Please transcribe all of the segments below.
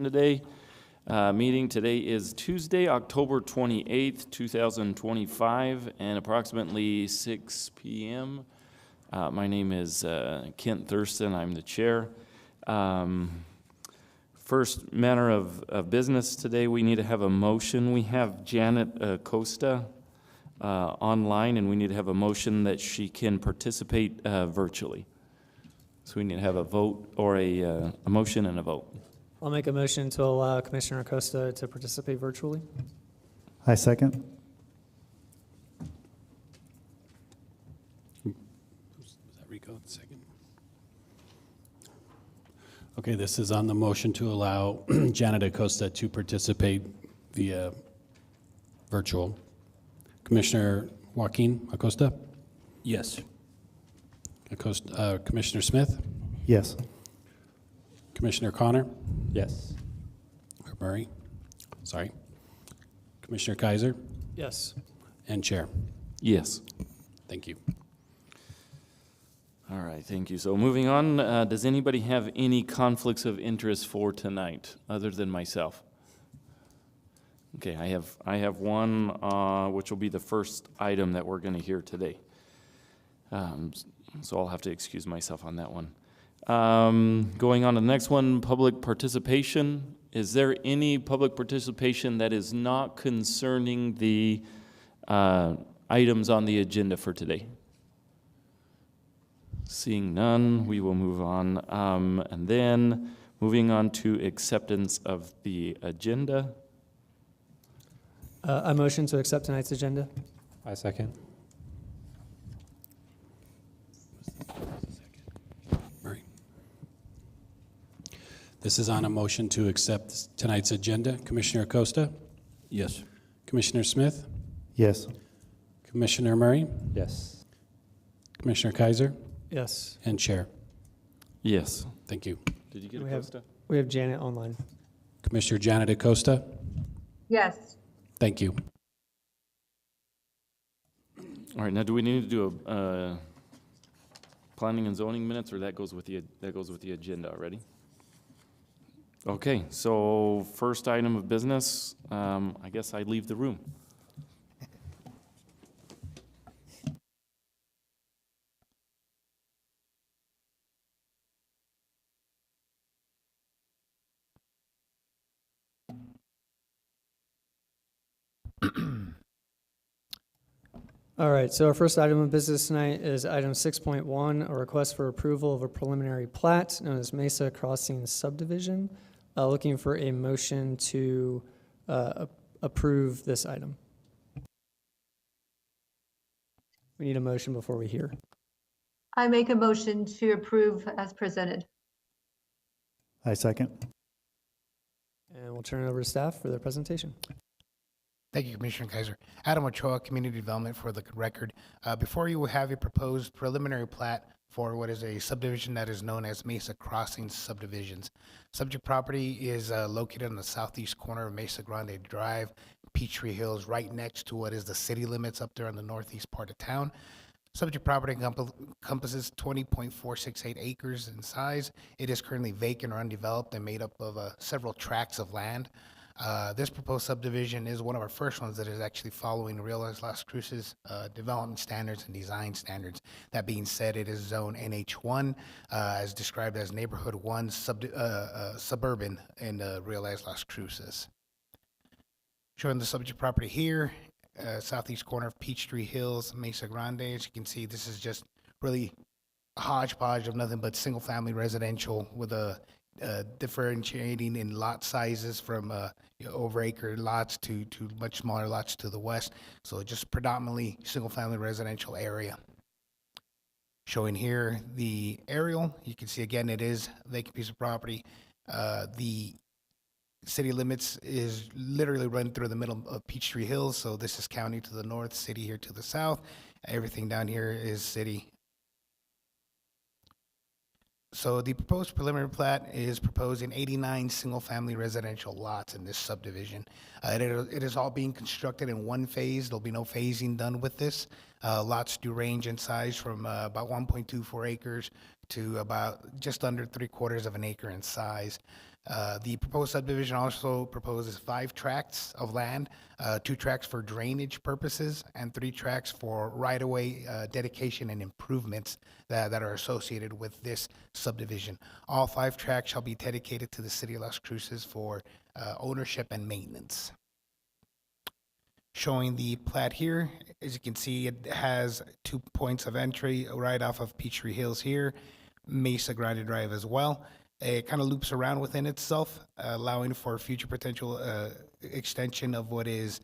Today meeting today is Tuesday, October 28th, 2025, and approximately 6 p.m. My name is Kent Thurston. I'm the chair. First matter of business today, we need to have a motion. We have Janet Acosta online, and we need to have a motion that she can participate virtually. So we need to have a vote, or a motion and a vote. I'll make a motion to allow Commissioner Acosta to participate virtually. I second. Was that Rico, the second? Okay, this is on the motion to allow Janet Acosta to participate via virtual. Commissioner Joaquin Acosta? Yes. Commissioner Smith? Yes. Commissioner Connor? Yes. Or Murray? Sorry. Commissioner Kaiser? Yes. And Chair. Yes. Thank you. All right, thank you. So moving on, does anybody have any conflicts of interest for tonight, other than myself? Okay, I have one, which will be the first item that we're going to hear today. So I'll have to excuse myself on that one. Going on to the next one, public participation. Is there any public participation that is not concerning the items on the agenda for today? Seeing none, we will move on. And then moving on to acceptance of the agenda. I motion to accept tonight's agenda. I second. Murray. This is on a motion to accept tonight's agenda. Commissioner Acosta? Yes. Commissioner Smith? Yes. Commissioner Murray? Yes. Commissioner Kaiser? Yes. And Chair. Yes. Thank you. Did you get We Acosta? We have Janet online. Commissioner Janet Acosta? Yes. Thank you. All right, now do we need to do a planning and zoning minutes, or that goes with the agenda already? Okay, so first item of business, I guess I leave the room. All right, so our first item of business tonight is item 6.1, a request for approval of a preliminary plat known as Mesa Crossing Subdivision. Looking for a motion to approve this item. We need a motion before we hear. I make a motion to approve as presented. I second. And we'll turn it over to staff for their presentation. Thank you, Commissioner Kaiser. Adam Ochoa, Community Development, for the record. Before you, we have a proposed preliminary plat for what is a subdivision that is known as Mesa Crossing Subdivisions. Subject property is located on the southeast corner of Mesa Grande Drive, Peachtree Hills, right next to what is the city limits up there on the northeast part of town. Subject property encompasses 20.468 acres in size. It is currently vacant or undeveloped and made up of several tracts of land. This proposed subdivision is one of our first ones that is actually following Realize Las Cruces development standards and design standards. That being said, it is zone NH1, as described as Neighborhood 1 suburban in Realize Las Cruces. Showing the subject property here, southeast corner of Peachtree Hills, Mesa Grande. As you can see, this is just really a hodgepodge of nothing but single-family residential with a differentiating in lot sizes from over acre lots to much smaller lots to the west. So just predominantly single family residential area. Showing here the aerial, you can see again it is a vacant piece of property. The city limits is literally run through the middle of Peachtree Hills. So this is county to the north, city here to the south. Everything down here is city. So the proposed preliminary plat is proposing 89 single-family residential lots in this subdivision. It is all being constructed in one phase. There'll be no phasing done with this. Lots do range in size from about 1.24 acres to about just under 3/4 of an acre in size. The proposed subdivision also proposes 5 tracts of land, 2 tracts for drainage purposes, and 3 tracts for right-of-way dedication and improvements that are associated with this subdivision. All 5 tracts shall be dedicated to the city of Las Cruces for ownership and maintenance. Showing the plat here, as you can see, it has 2 points of entry right off of Peachtree Hills here, Mesa Grande Drive as well. It kind of loops around within itself, allowing for future potential extension of what is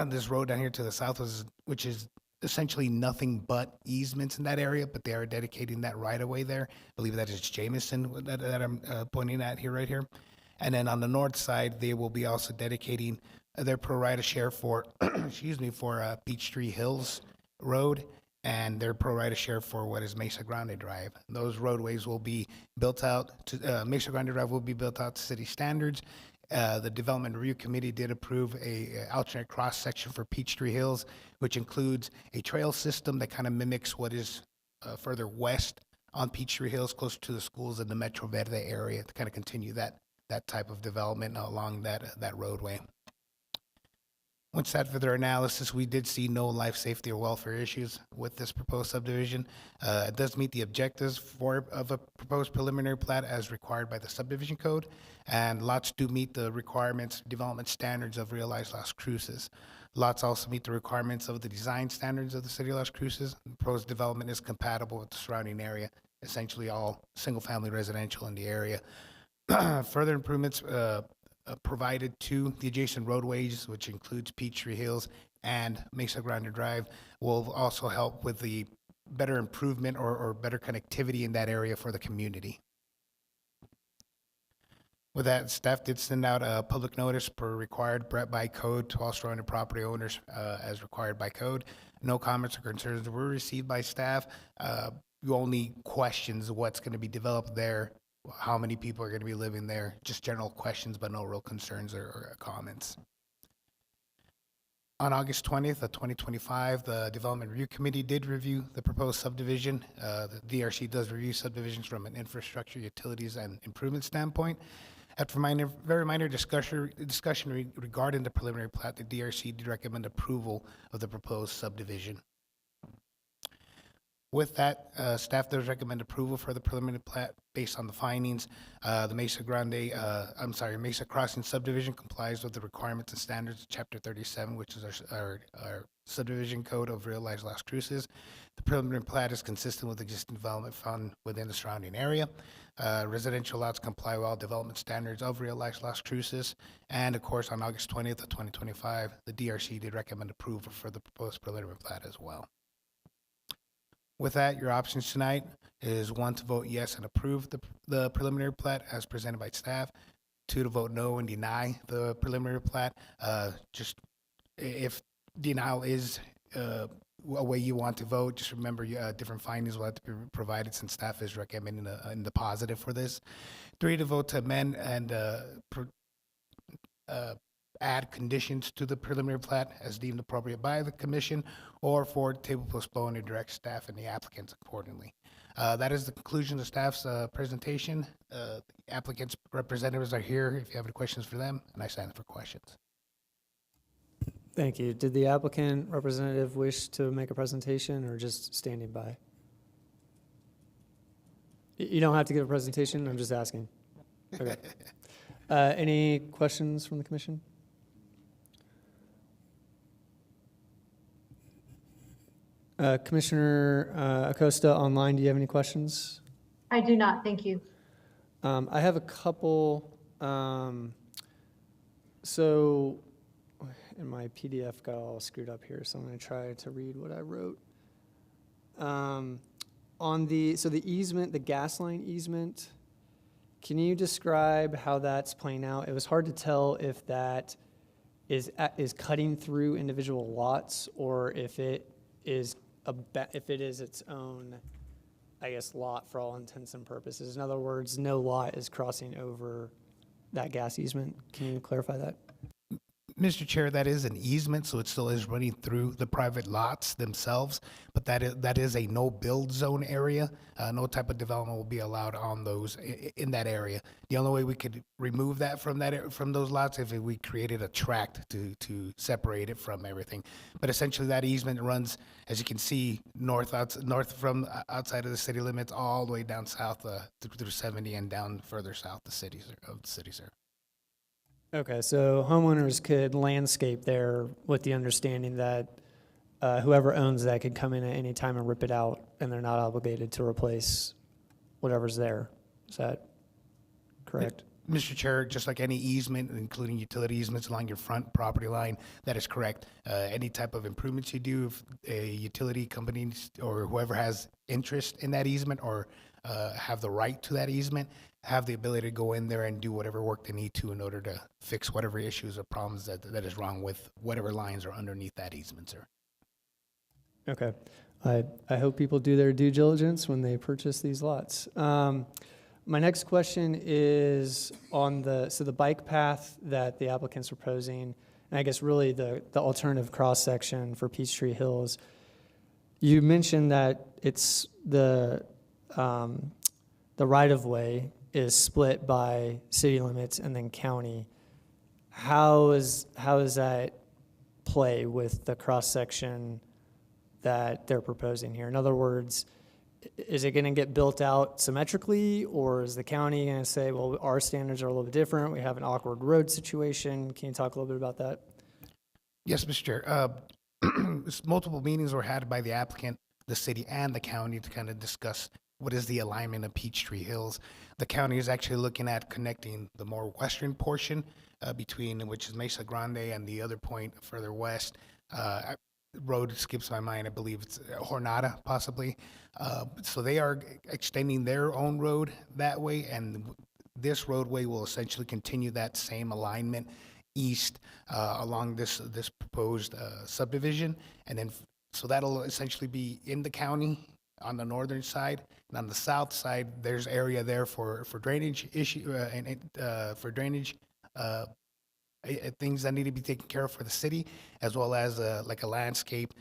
this road down here to the south, which is essentially nothing but easements in that area, but they are dedicating that right away there. I believe that is Jameson that I'm pointing at here, right here. And then on the north side, they will be also dedicating their pro rata share for, excuse me, for Peachtree Hills Road, and their pro rata share for what is Mesa Grande Drive. Those roadways will be built out to, Mesa Grande Drive will be built out to city standards. The Development Review Committee did approve a alternate cross section for Peachtree Hills, which includes a trail system that kind of mimics what is further west on Peachtree Hills, close to the schools in the Metro Verde area, to kind of continue that type of development along that roadway. Once that further analysis, we did see no life safety or welfare issues with this proposed subdivision. It does meet the objectives of a proposed preliminary plat as required by the subdivision code, and lots do meet the requirements, development standards of Realize Las Cruces. Lots also meet the requirements of the design standards of the city of Las Cruces. The proposed development is compatible with the surrounding area, essentially all single-family residential in the area. Further improvements provided to the adjacent roadways, which includes Peachtree Hills and Mesa Grande Drive, will also help with the better improvement or better connectivity in that area for the community. With that, staff did send out a public notice per required by code to all surrounding property owners as required by code. No comments or concerns were received by staff. Only questions what's going to be developed there, how many people are going to be living there, just general questions, but no real concerns or comments. On August 20th of 2025, the Development Review Committee did review the proposed subdivision. The DRC does review subdivisions from an infrastructure, utilities, and improvement standpoint. After very minor discussion regarding the preliminary plat, the DRC did recommend approval of the proposed subdivision. With that, staff does recommend approval for the preliminary plat based on the findings. The Mesa Crossing subdivision complies with the requirements and standards of Chapter 37, which is our subdivision code of Realize Las Cruces. The preliminary plat is consistent with existing development found within the surrounding area. Residential lots comply with all development standards of Realize Las Cruces. And of course, on August 20th of 2025, the DRC did recommend approval for the proposed preliminary plat as well. With that, your options tonight is 1, to vote yes and approve the preliminary plat as presented by staff, 2, to vote no and deny the preliminary plat. Just if denial is a way you want to vote, just remember different findings will have to be provided since staff is recommending in the positive for this. 3, to vote to amend and add conditions to the preliminary plat as deemed appropriate by the commission, or 4, table postpone and direct staff and the applicants accordingly. That is the conclusion of staff's presentation. The applicants' representatives are here if you have any questions for them, and I stand for questions. Thank you. Did the applicant representative wish to make a presentation or just standing by? You don't have to give a presentation, I'm just asking. Okay. Any questions from the commission? Commissioner Acosta online, do you have any questions? I do not, thank you. I have a couple. So, and my PDF got all screwed up here, so I'm going to try to read what I wrote. So the easement, the gas line easement, can you describe how that's playing out? It was hard to tell if that is cutting through individual lots or if it is its own, I guess, lot for all intents and purposes. In other words, no lot is crossing over that gas easement. Can you clarify that? Mr. Chair, that is an easement, so it still is running through the private lots themselves, but that is a no-build zone area. No type of development will be allowed on those, in that area. The only way we could remove that from those lots if we created a tract to separate it from everything. But essentially, that easement runs, as you can see, north from outside of the city limits, all the way down south through 70 and down further south of the city, sir. Okay, so homeowners could landscape there with the understanding that whoever owns that could come in at any time and rip it out, and they're not obligated to replace whatever's there. Is that correct? Mr. Chair, just like any easement, including utility easements along your front property line, that is correct. Any type of improvements you do, if a utility company or whoever has interest in that easement or have the right to that easement, have the ability to go in there and do whatever work they need to in order to fix whatever issues or problems that is wrong with whatever lines are underneath that easement, sir. Okay. I hope people do their due diligence when they purchase these lots. My next question is on the bike path that the applicant's proposing, and I guess really the alternative cross-section for Peachtree Hills. You mentioned that it's the right-of-way is split by city limits and then county. How does that play with the cross-section that they're proposing here? In other words, is it going to get built out symmetrically, or is the county going to say, well, our standards are a little bit different, we have an awkward road situation? Can you talk a little bit about that? Yes, Mr. Chair. Multiple meetings were had by the applicant, the city, and the county to kind of discuss what is the alignment of Peachtree Hills. The county is actually looking at connecting the more western portion between, which is Mesa Grande, and the other point further west. Road skips my mind. I believe it's Jornada, possibly. So they are extending their own road that way, and this roadway will essentially continue that same alignment east along this proposed subdivision, and then so that'll essentially be in the county on the northern side, and on the south side, there's area there for drainage issue for drainage. Things that need to be taken care of for the city, as well as like a landscape,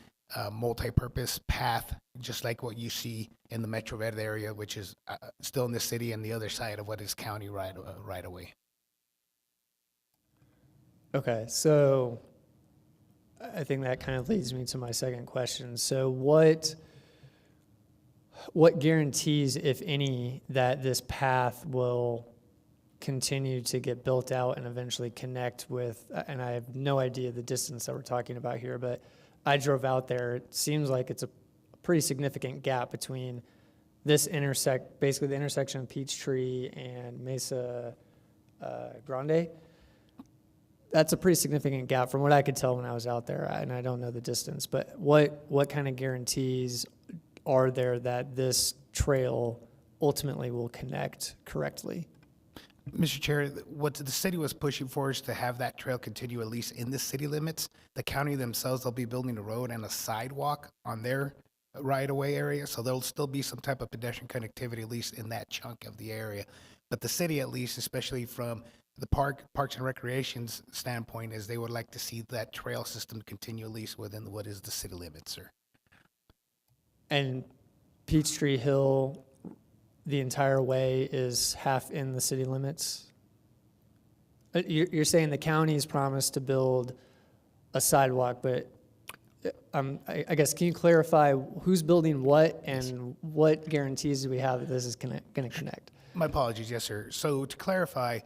multi-purpose path, just like what you see in the Metro Red area, which is still in the city and the other side of what is county right away. Okay, so I think that kind of leads me to my second question. So what guarantees, if any, that this path will continue to get built out and eventually connect with, and I have no idea the distance that we're talking about here, but I drove out there. It seems like it's a pretty significant gap between this basically the intersection of Peachtree and Mesa Grande. That's a pretty significant gap from what I could tell when I was out there, and I don't know the distance, but what kind of guarantees are there that this trail ultimately will connect correctly? Mr. Chair, what the city was pushing for is to have that trail continue at least in the city limits. The county themselves, they'll be building a road and a sidewalk on their right-of-way area, so there'll still be some type of pedestrian connectivity, at least in that chunk of the area. But the city, at least, especially from the Parks and Recreation's standpoint, is they would like to see that trail system continue at least within what is the city limits, sir. And Peachtree Hill, the entire way is half in the city limits? You're saying the county's promised to build a sidewalk, but I guess, can you clarify who's building what and what guarantees do we have that this is going to connect? My apologies, yes, sir. So to clarify,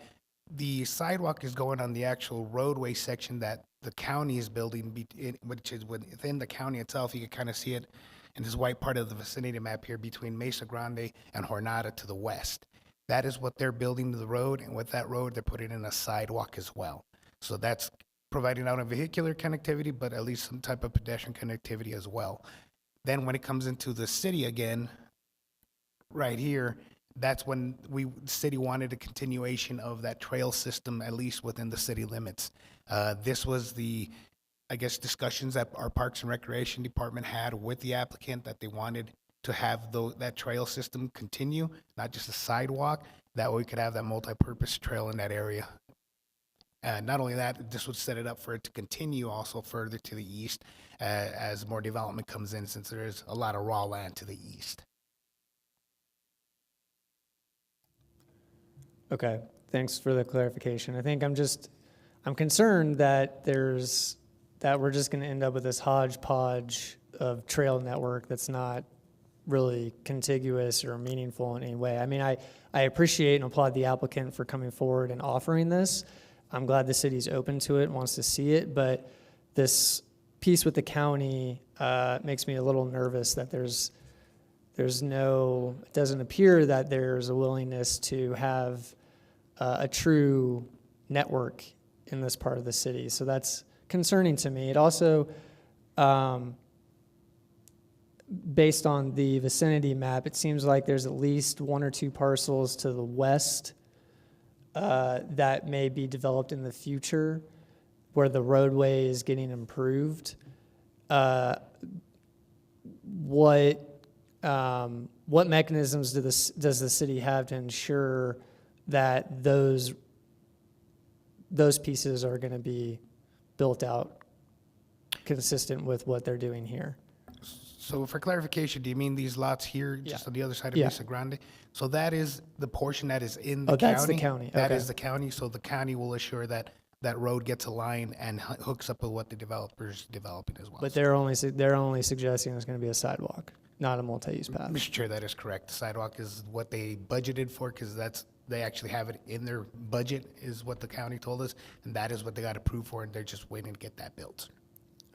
the sidewalk is going on the actual roadway section that the county is building, which is within the county itself. You can kind of see it in this white part of the vicinity map here between Mesa Grande and Jornada to the west. That is what they're building to the road, and with that road, they're putting in a sidewalk as well. So that's providing not a vehicular connectivity, but at least some type of pedestrian connectivity as well. Then when it comes into the city again, right here, that's when the city wanted a continuation of that trail system, at least within the city limits. This was the, I guess, discussions that our Parks and Recreation Department had with the applicant, that they wanted to have that trail system continue, not just a sidewalk. That way we could have that multi-purpose trail in that area. Not only that, this would set it up for it to continue also further to the east as more development comes in, since there is a lot of raw land to the east. Okay, thanks for the clarification. I think I'm concerned that we're just gonna end up with this hodgepodge of trail network that's not really contiguous or meaningful in any way. I mean, I appreciate and applaud the applicant for coming forward and offering this. I'm glad the city's open to it, wants to see it, but this piece with the county makes me a little nervous that it doesn't appear that there's a willingness to have a true network in this part of the city. So that's concerning to me. It also, based on the vicinity map, it seems like there's at least one or two parcels to the west that may be developed in the future where the roadway is getting improved. What mechanisms does the city have to ensure that those pieces are going to be built out consistent with what they're doing here? So for clarification, do you mean these lots here, just Yeah. on the other side of Yeah. Mesa Grande? So that is the portion that is in the Oh, county? that's the county. That Okay. is the county, so the county will assure that that road gets aligned and hooks up with what the developer's developing as well. But they're only suggesting it's going to be a sidewalk, not a multi-use path. Mr. Chair, that is correct. The sidewalk is what they budgeted for, because they actually have it in their budget, is what the county told us, and that is what they got approved for, and they're just waiting to get that built.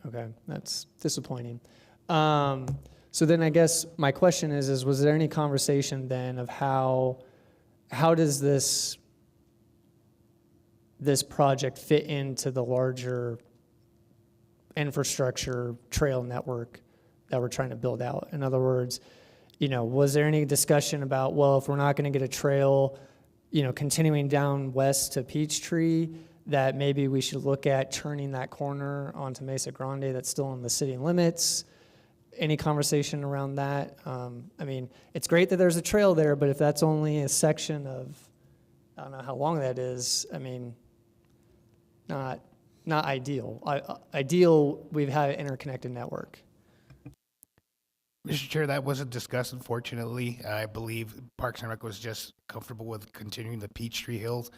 Okay, that's disappointing. So then I guess my question is was there any conversation then of how does this project fit into the larger infrastructure trail network that we're trying to build out? In other words, was there any discussion about, well, if we're not going to get a trail, continuing down west to Peachtree, that maybe we should look at turning that corner onto Mesa Grande that's still in the city limits? Any conversation around that? I mean, it's great that there's a trail there, but if that's only a section of, I don't know how long that is, I mean, not ideal. Ideal, we've had an interconnected network. Mr. Chair, that wasn't discussed, unfortunately. I believe Parks and Rec was just comfortable with continuing the Peachtree Hills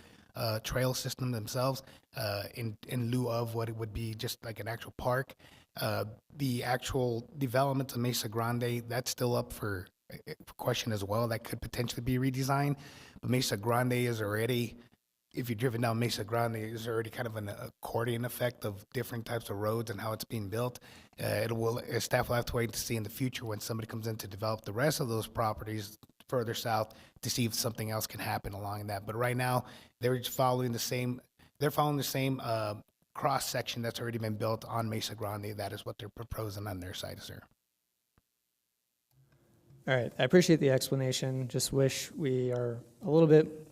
trail system themselves in lieu of what it would be just like an actual park. The actual development of Mesa Grande, that's still up for question as well. That could potentially be redesigned. But Mesa Grande is already, if you've driven down Mesa Grande, is already kind of an accordion effect of different types of roads and how it's being built. Staff will have to wait to see in the future when somebody comes in to develop the rest of those properties further south to see if something else can happen along that. But right now, they're just following the same. They're following the same cross section that's already been built on Mesa Grande. That is what they're proposing on their side, sir. All right, I appreciate the explanation. Just wish we are a little bit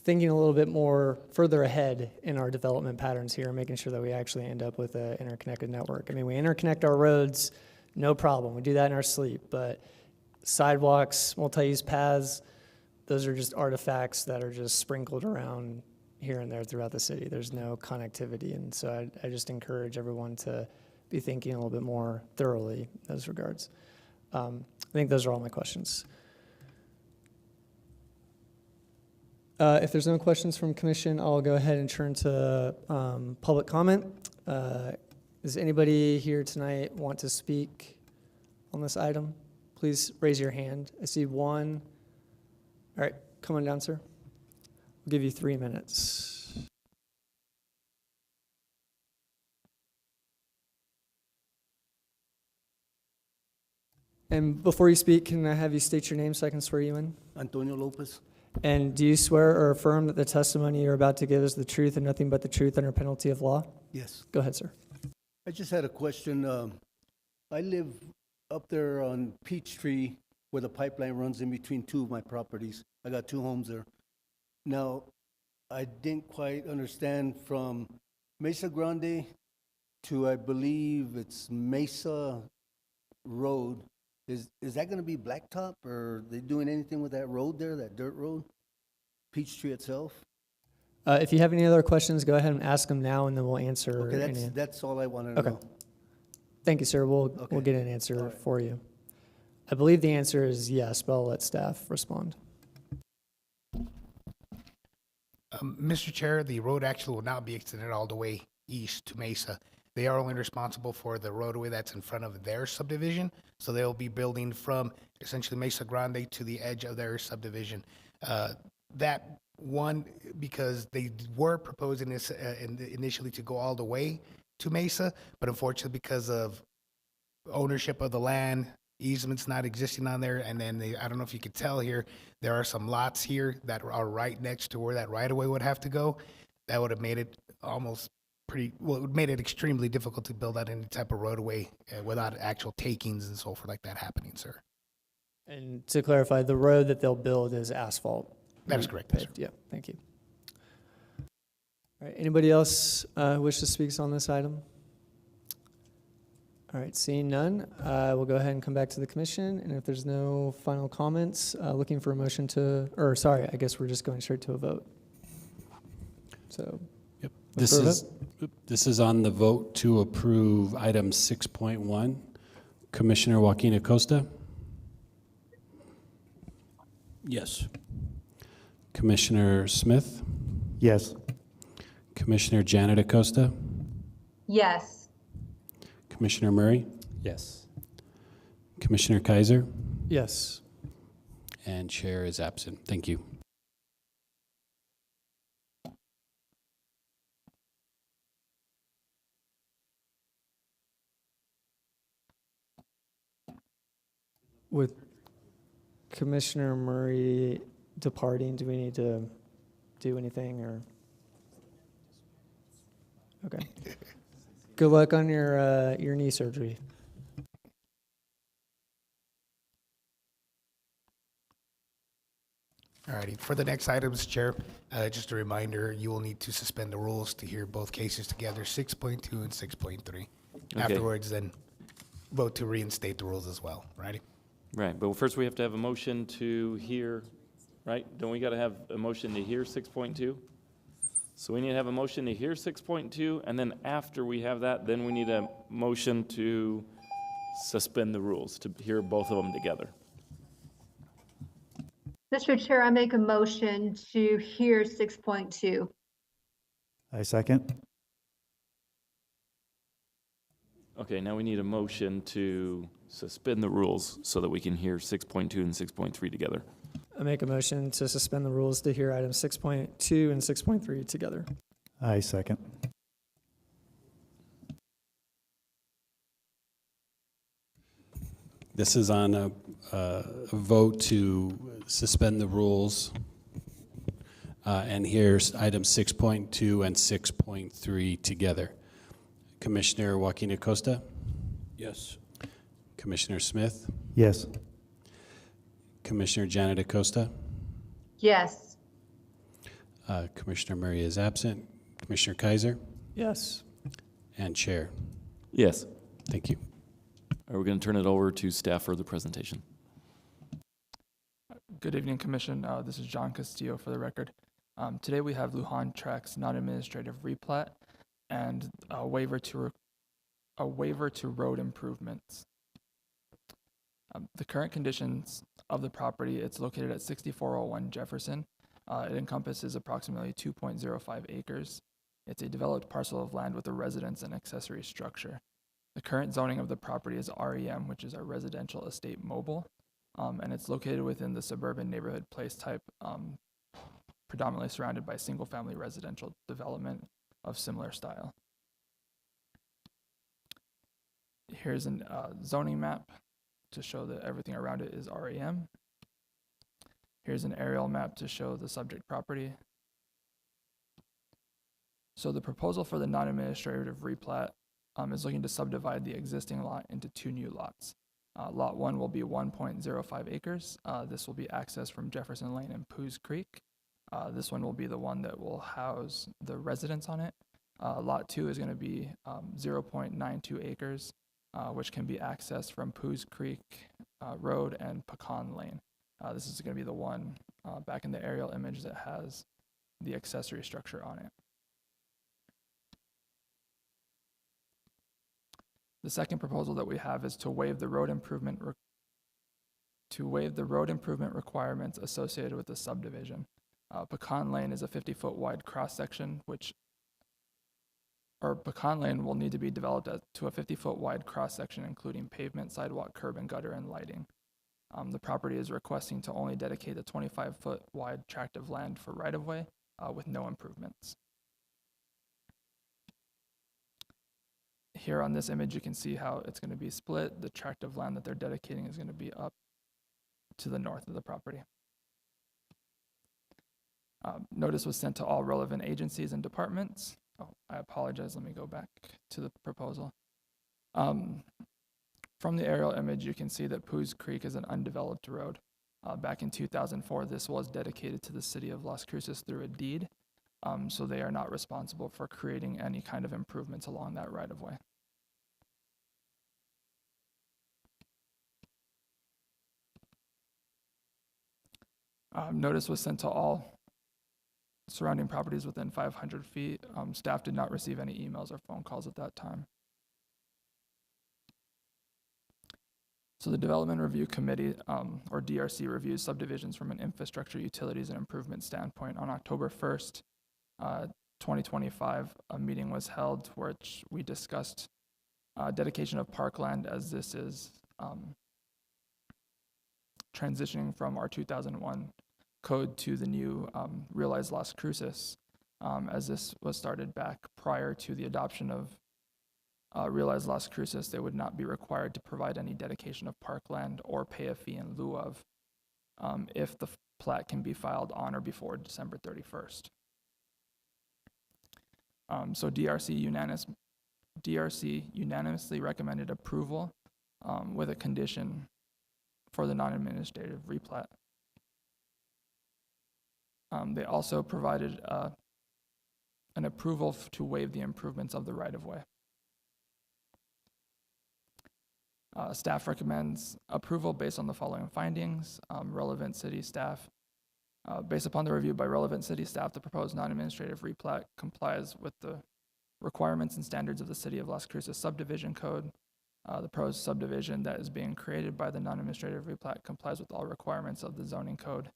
thinking a little bit more further ahead in our development patterns here, making sure that we actually end up with an interconnected network. I mean, we interconnect our roads, no problem. We do that in our sleep, but sidewalks, multi-use paths, those are just artifacts that are just sprinkled around here and there throughout the city. There's no connectivity, and so I just encourage everyone to be thinking a little bit more thoroughly in those regards. I think those are all my questions. If there's no questions from commission, I'll go ahead and turn to public comment. Does anybody here tonight want to speak on this item? Please raise your hand. I see one. All right, come on down, sir. We'll give you 3 minutes. And before you speak, can I have you state your name so I can swear you in? Antonio Lopez. And do you swear or affirm that the testimony you're about to give is the truth and nothing but the truth under penalty of law? Yes. Go ahead, sir. I just had a question. I live up there on Peachtree where the pipeline runs in between two of my properties. I got 2 homes there. Now, I didn't quite understand from Mesa Grande to, I believe it's Mesa Road. Is that going to be blacktop, or are they doing anything with that road there, that dirt road? Peachtree itself? If you have any other questions, go ahead and ask them now, and then we'll answer Okay, any. that's all I wanted to Okay. know. Thank you, sir. We'll Okay. get an answer All right. for you. I believe the answer is yes, but I'll let staff respond. Mr. Chair, the road actually will not be extended all the way east to Mesa. They are only responsible for the roadway that's in front of their subdivision, so they'll be building from essentially Mesa Grande to the edge of their subdivision. That one, because they were proposing this initially to go all the way to Mesa, but unfortunately because of ownership of the land, easements not existing on there, and then I don't know if you could tell here, there are some lots here that are right next to where that right-of-way would have to go. That would have made it almost it made it extremely difficult to build out any type of roadway without actual takings and so forth like that happening, sir. And to clarify, the road that they'll build is asphalt. That is correct, yes, sir. Paved. Yeah, thank you. All right, anybody else wish to speak on this item? All right, seeing none, we'll go ahead and come back to the commission, and if there's no final comments, looking for a motion to, or sorry, I guess we're just going straight to a vote. So, Yep. Let's This is on the vote to approve item 6.1. Commissioner Joaquin Acosta? Yes. Commissioner Smith? Yes. Commissioner Janet Acosta? Yes. Commissioner Murray? Yes. Commissioner Kaiser? yes. And Chair is absent. Thank you. With Commissioner Murray departing, do we need to do anything, or? Okay. Good luck on your knee surgery. Alrighty, for the next items, Chair, just a reminder, you will need to suspend the rules to hear both cases together, 6.2 and 6.3. Afterwards, then vote to reinstate the rules as well, righty? Right, but first we have to have a motion to hear, right? Don't we got to have a motion to hear 6.2? So we need to have a motion to hear 6.2, and then after we have that, then we need a motion to suspend the rules, to hear both of them together. Mr. Chair, I make a motion to hear 6.2. I second. Okay, now we need a motion to suspend the rules so that we can hear 6.2 and 6.3 together. I make a motion to suspend the rules to hear items 6.2 and 6.3 together. I second. This is on a vote to suspend the rules. And here's items 6.2 and 6.3 together. Commissioner Joaquin Acosta? Yes. Commissioner Smith? Yes. Commissioner Janet Acosta? Yes. Commissioner Murray is absent. Commissioner Kaiser? Yes. And Chair. Yes. Thank you. Are we going to turn it over to staff for the presentation? Good evening, Commission. This is John Castillo for the record. Today we have Lujan Track's non-administrative replat and a waiver to road improvements. The current conditions of the property, it's located at 6401 Jefferson. It encompasses approximately 2.05 acres. It's a developed parcel of land with a residence and accessory structure. The current zoning of the property is REM, which is a residential estate mobile, and it's located within the suburban neighborhood place type, predominantly surrounded by single-family residential development of similar style. Here's a zoning map to show that everything around it is REM. Here's an aerial map to show the subject property. So the proposal for the non-administrative replat is looking to subdivide the existing lot into two new lots. Lot 1 will be 1.05 acres. This will be accessed from Jefferson Lane and Poos Creek. This one will be the one that will house the residents on it. Lot 2 is going to be 0.92 acres, which can be accessed from Poos Creek Road and Pecan Lane. This is going to be the one back in the aerial image that has the accessory structure on it. The second proposal that we have is to waive the road improvement requirements associated with the subdivision. Pecan Lane is a 50-foot wide cross-section, Pecan Lane will need to be developed to a 50-foot wide cross-section, including pavement, sidewalk, curb, and gutter, and lighting. The property is requesting to only dedicate the 25-foot wide tract of land for right-of-way with no improvements. Here on this image, you can see how it's going to be split. The tract of land that they're dedicating is going to be up to the north of the property. Notice was sent to all relevant agencies and departments. Oh, I apologize. Let me go back to the proposal. From the aerial image, you can see that Poos Creek is an undeveloped road. Back in 2004, this was dedicated to the city of Las Cruces through a deed, so they are not responsible for creating any kind of improvements along that right-of-way. Notice was sent to all surrounding properties within 500 feet. Staff did not receive any emails or phone calls at that time. So the Development Review Committee, or DRC, reviews subdivisions from an infrastructure, utilities, and improvement standpoint. On October 1st, 2025, a meeting was held which we discussed dedication of parkland, as this is transitioning from our 2001 code to the new Realize Las Cruces, as this was started back prior to the adoption of Realize Las Cruces. They would not be required to provide any dedication of parkland or pay a fee in lieu of if the plat can be filed on or before December 31st. So DRC unanimously recommended approval with a condition for the non-administrative replat. They also provided an approval to waive the improvements of the right-of-way. Staff recommends approval based on the following findings. Relevant city staff. Based upon the review by relevant city staff, the proposed non-administrative replat complies with the requirements and standards of the City of Las Cruces subdivision code. The proposed subdivision that is being created by the non-administrative replat complies with all requirements of the zoning code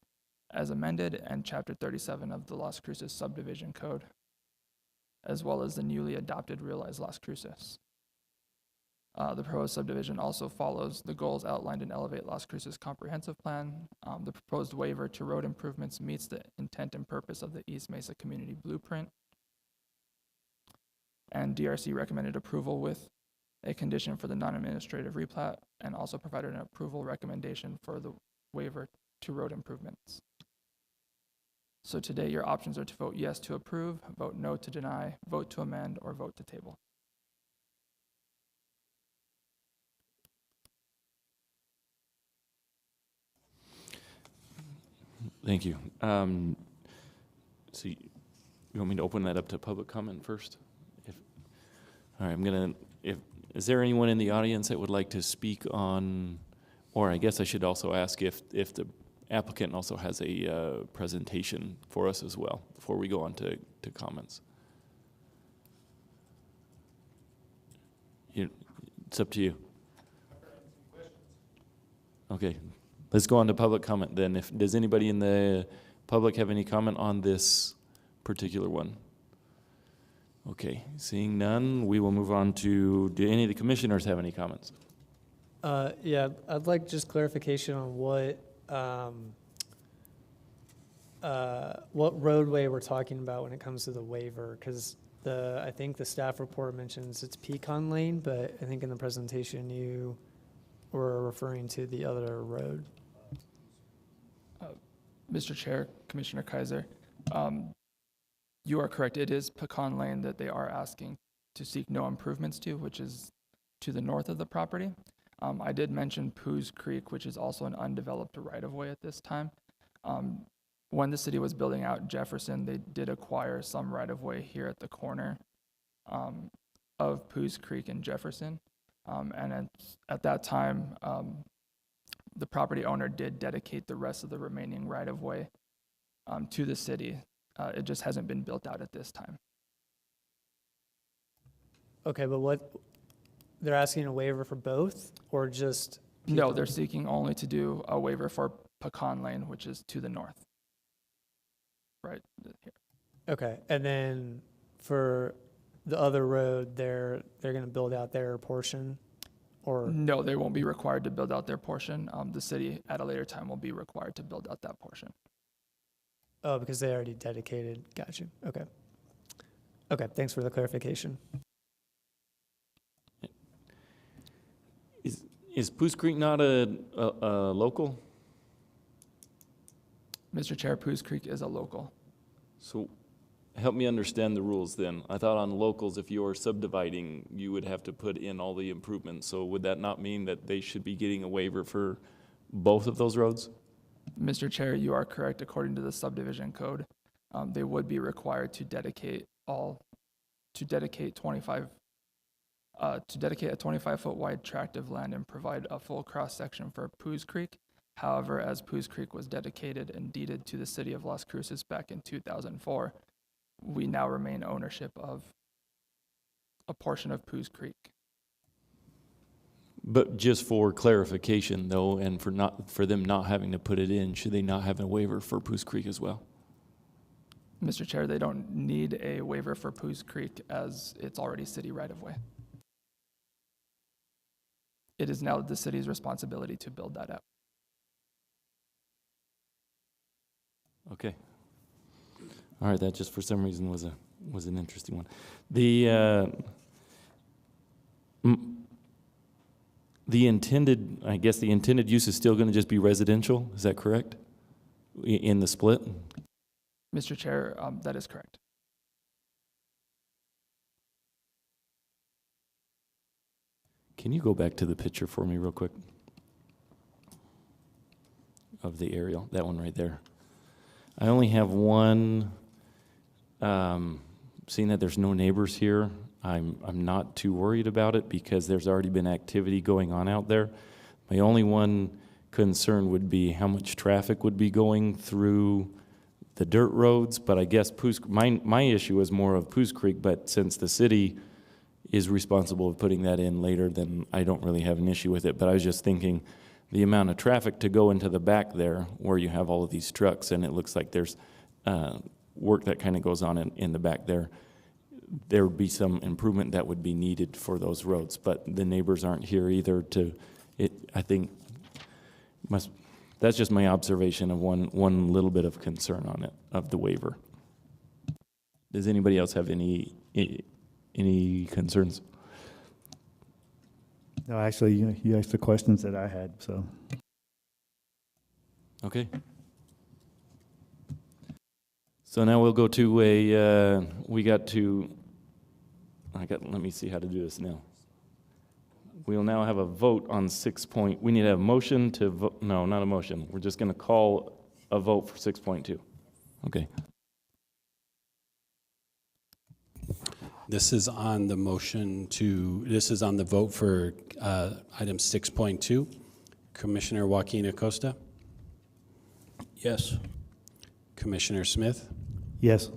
as amended and Chapter 37 of the Las Cruces subdivision code, as well as the newly adopted Realize Las Cruces. The proposed subdivision also follows the goals outlined in Elevate Las Cruces comprehensive plan. The proposed waiver to road improvements meets the intent and purpose of the East Mesa Community Blueprint. And DRC recommended approval with a condition for the non-administrative replat and also provided an approval recommendation for the waiver to road improvements. So today your options are to vote yes to approve, vote no to deny, vote to amend, or vote to table. Thank you. So you want me to open that up to public comment first? All right, is there anyone in the audience that would like to speak on, or I guess I should also ask if the applicant also has a presentation for us as well before we go on to comments. It's up to you. Okay, let's go on to public comment then. Does anybody in the public have any comment on this particular one? Okay, seeing none, we will move on to, do any of the commissioners have any comments? Yeah, I'd like just clarification on what roadway we're talking about when it comes to the waiver, because I think the staff report mentions it's Pecan Lane, but I think in the presentation you were referring to the other road. Mr. Chair, Commissioner Kaiser, you are correct. It is Pecan Lane that they are asking to seek no improvements to, which is to the north of the property. I did mention Poos Creek, which is also an undeveloped right-of-way at this time. When the city was building out Jefferson, they did acquire some right-of-way here at the corner of Poos Creek and Jefferson. And at that time, the property owner did dedicate the rest of the remaining right-of-way to the city. It just hasn't been built out at this time. Okay, but they're asking a waiver for both, or just? No, people? they're seeking only to do a waiver for Pecan Lane, which is to the north. Right here. Okay, and then for the other road, they're gonna build out their portion, or? No, they won't be required to build out their portion. The city at a later time will be required to build out that portion. Oh, because they already dedicated. Got you. Okay. Okay, thanks for the clarification. Is Poos Creek not a local? Mr. Chair, Poos Creek is a local. So help me understand the rules then. I thought on locals, if you are subdividing, you would have to put in all the improvements. So would that not mean that they should be getting a waiver for both of those roads? Mr. Chair, you are correct. According to the subdivision code, they would be required to dedicate a 25-foot wide tract of land and provide a full cross-section for Poos Creek. However, as Poos Creek was dedicated and deeded to the city of Las Cruces back in 2004, we now remain ownership of a portion of Poos Creek. But just for clarification though, and for them not having to put it in, should they not have a waiver for Poos Creek as well? Mr. Chair, they don't need a waiver for Poos Creek as it's already city right-of-way. It is now the city's responsibility to build that out. Okay. All right, that just for some reason was an interesting one. The intended, I guess the intended use is still going to just be residential, is that correct? In the split? Mr. Chair, that is correct. Can you go back to the picture for me real quick? Of the aerial, that one right there. I only have one, seeing that there's no neighbors here, I'm not too worried about it because there's already been activity going on out there. My only one concern would be how much traffic would be going through the dirt roads, but I guess my issue is more of Poos Creek, but since the city is responsible of putting that in later, then I don't really have an issue with it. But I was just thinking the amount of traffic to go into the back there where you have all of these trucks and it looks like there's work that kind of goes on in the back there. There would be some improvement that would be needed for those roads, but the neighbors aren't here either I think that's just my observation of one little bit of concern on it, of the waiver. Does anybody else have any concerns? No, actually, you asked the questions that I had, so. Okay. So now we'll go to let me see how to do this now. We'll now have a vote on we need a motion to vote, no, not a motion. We're just going to call a vote for 6.2. Okay. This is on the vote for item 6.2. Commissioner Joaquin Acosta, Yes. Commissioner Smith, Yes.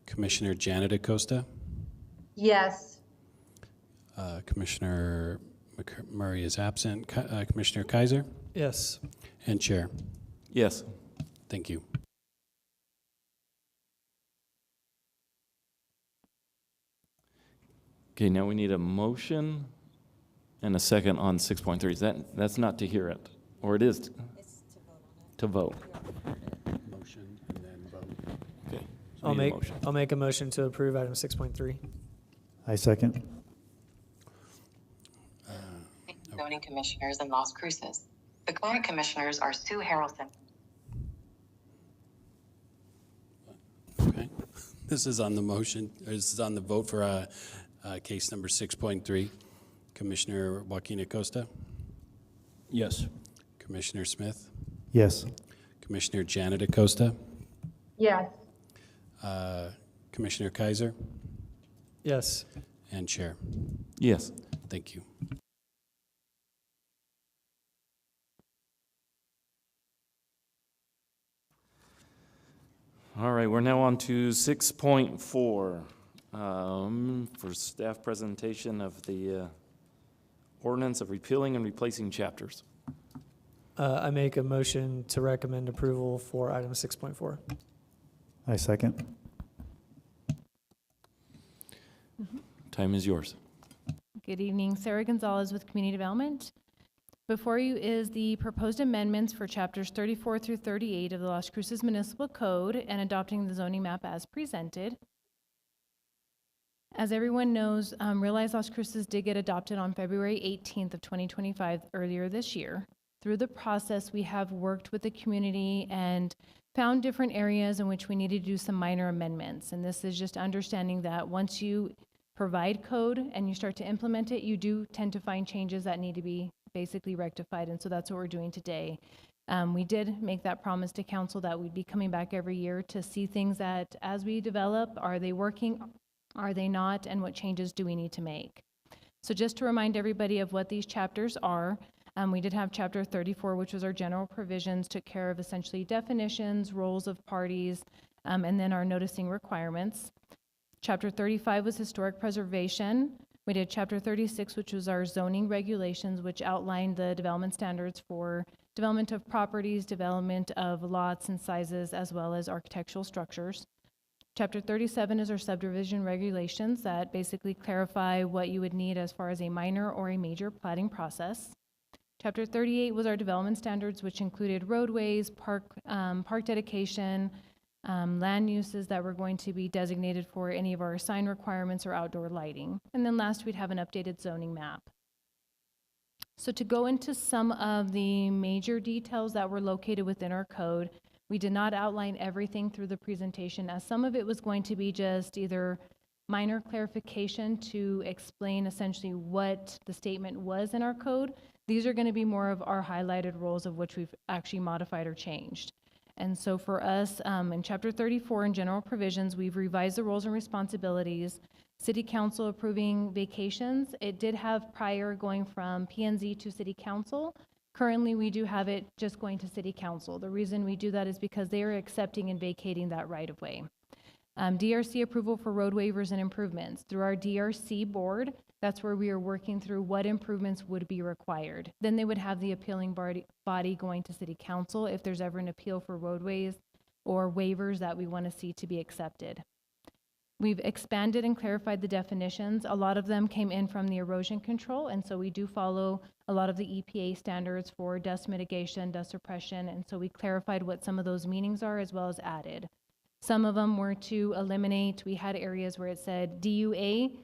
Commissioner Janet Acosta, Yes. Commissioner Murray is absent, Commissioner Kaiser, Yes. and Chair. Yes. Thank you. Okay, now we need a motion and a second on 6.3. That's not to hear it, or it is to vote. Motion and then vote. Okay. so we need a motion. I'll make a motion to approve item 6.3. I second. Zoning commissioners in Las Cruces. The current commissioners are Sue Harrelson. Okay. This is on the vote for case number 6.3. Commissioner Joaquin Acosta, Yes. Commissioner Smith, Yes. Commissioner Janet Acosta, Yes. Commissioner Kaiser, Yes. and Chair. Yes. Thank you. All right, we're now on to 6.4, for staff presentation of the ordinance of repealing and replacing chapters. I make a motion to recommend approval for item 6.4. I second. Time is yours. Good evening, Sarah Gonzalez with Community Development. Before you is the proposed amendments for chapters 34 through 38 of the Las Cruces Municipal Code and adopting the zoning map as presented. As everyone knows, Realize Las Cruces did get adopted on February 18th of 2025 earlier this year. Through the process, we have worked with the community and found different areas in which we needed to do some minor amendments. And this is just understanding that once you provide code and you start to implement it, you do tend to find changes that need to be basically rectified. And so that's what we're doing today. We did make that promise to council that we'd be coming back every year to see things that as we develop, are they working, are they not, and what changes do we need to make? So just to remind everybody of what these chapters are, we did have chapter 34, which was our general provisions, took care of essentially definitions, roles of parties, and then our noticing requirements. Chapter 35 was historic preservation. We did chapter 36, which was our zoning regulations, which outlined the development standards for development of properties, development of lots and sizes, as well as architectural structures. Chapter 37 is our subdivision regulations that basically clarify what you would need as far as a minor or a major platting process. Chapter 38 was our development standards, which included roadways, park dedication, land uses that were going to be designated for any of our sign requirements or outdoor lighting. And then last, we'd have an updated zoning map. So to go into some of the major details that were located within our code, we did not outline everything through the presentation, as some of it was going to be just either minor clarification to explain essentially what the statement was in our code. These are going to be more of our highlighted roles of which we've actually modified or changed. And so for us, in chapter 34 in general provisions, we've revised the roles and responsibilities. City council approving vacations, it did have prior going from P&Z to city council. Currently, we do have it just going to city council. The reason we do that is because they are accepting and vacating that right of way. DRC approval for road waivers and improvements. Through our DRC board, that's where we are working through what improvements would be required. Then they would have the appealing body going to city council if there's ever an appeal for roadways or waivers that we want to see to be accepted. We've expanded and clarified the definitions. A lot of them came in from the erosion control, and so we do follow a lot of the EPA standards for dust mitigation, dust suppression, and so we clarified what some of those meanings are as well as added. Some of them were to eliminate, we had areas where it said DUA,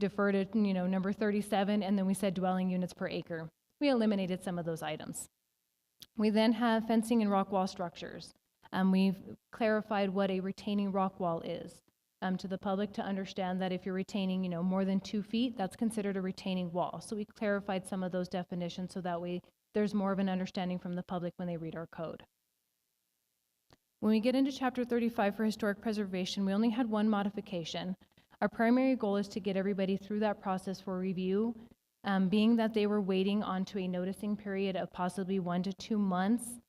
defer to number 37, and then we said dwelling units per acre. We eliminated some of those items. We then have fencing and rock wall structures. We've clarified what a retaining rock wall is to the public to understand that if you're retaining more than 2 feet, that's considered a retaining wall. So we clarified some of those definitions so that way there's more of an understanding from the public when they read our code. When we get into chapter 35 for historic preservation, we only had one modification. Our primary goal is to get everybody through that process for review, being that they were waiting onto a noticing period of possibly 1 to 2 months,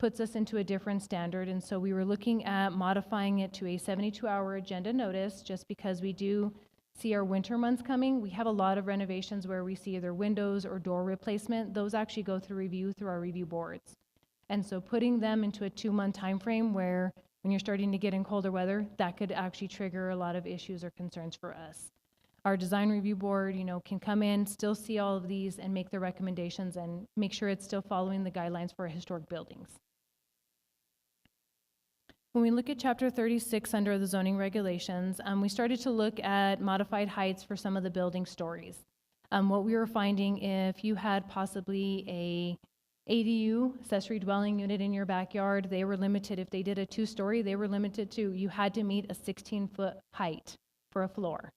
puts us into a different standard. And so we were looking at modifying it to a 72-hour agenda notice, just because we do see our winter months coming. We have a lot of renovations where we see either windows or door replacement. Those actually go through review through our review boards. And so putting them into a 2-month time frame where when you're starting to get in colder weather, that could actually trigger a lot of issues or concerns for us. Our design review board, can come in, still see all of these and make their recommendations and make sure it's still following the guidelines for historic buildings. When we look at chapter 36 under the zoning regulations, we started to look at modified heights for some of the building stories. What we were finding, if you had possibly a ADU, accessory dwelling unit in your backyard, they were limited. If they did a 2-story, they were limited to, you had to meet a 16-foot height for a floor.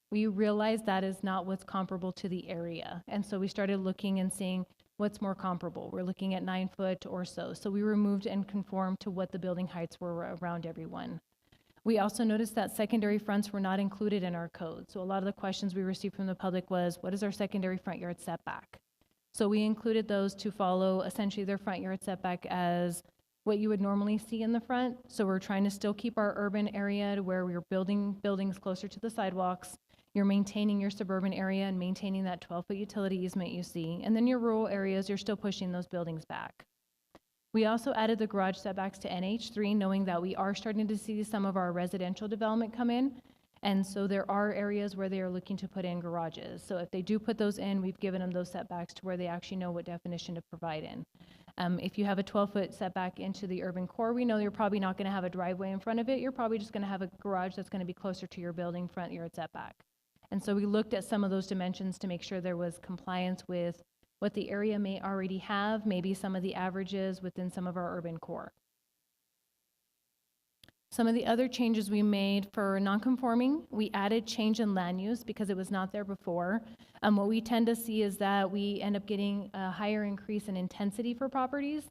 We realized that is not what's comparable to the area. And so we started looking and seeing what's more comparable. We're looking at 9 foot or so. So we removed and conformed to what the building heights were around everyone. We also noticed that secondary fronts were not included in our code. So a lot of the questions we received from the public was, what is our secondary front yard setback? So we included those to follow essentially their front yard setback as what you would normally see in the front. So we're trying to still keep our urban area to where we're building buildings closer to the sidewalks. You're maintaining your suburban area and maintaining that 12-foot utility easement you see. And then your rural areas, you're still pushing those buildings back. We also added the garage setbacks to NH3, knowing that we are starting to see some of our residential development come in. And so there are areas where they are looking to put in garages. So if they do put those in, we've given them those setbacks to where they actually know what definition to provide in. If you have a 12-foot setback into the urban core, we know you're probably not going to have a driveway in front of it. You're probably just going to have a garage that's going to be closer to your building front yard setback. And so we looked at some of those dimensions to make sure there was compliance with what the area may already have, maybe some of the averages within some of our urban core. Some of the other changes we made for non-conforming, we added change in land use because it was not there before. What we tend to see is that we end up getting a higher increase in intensity for properties.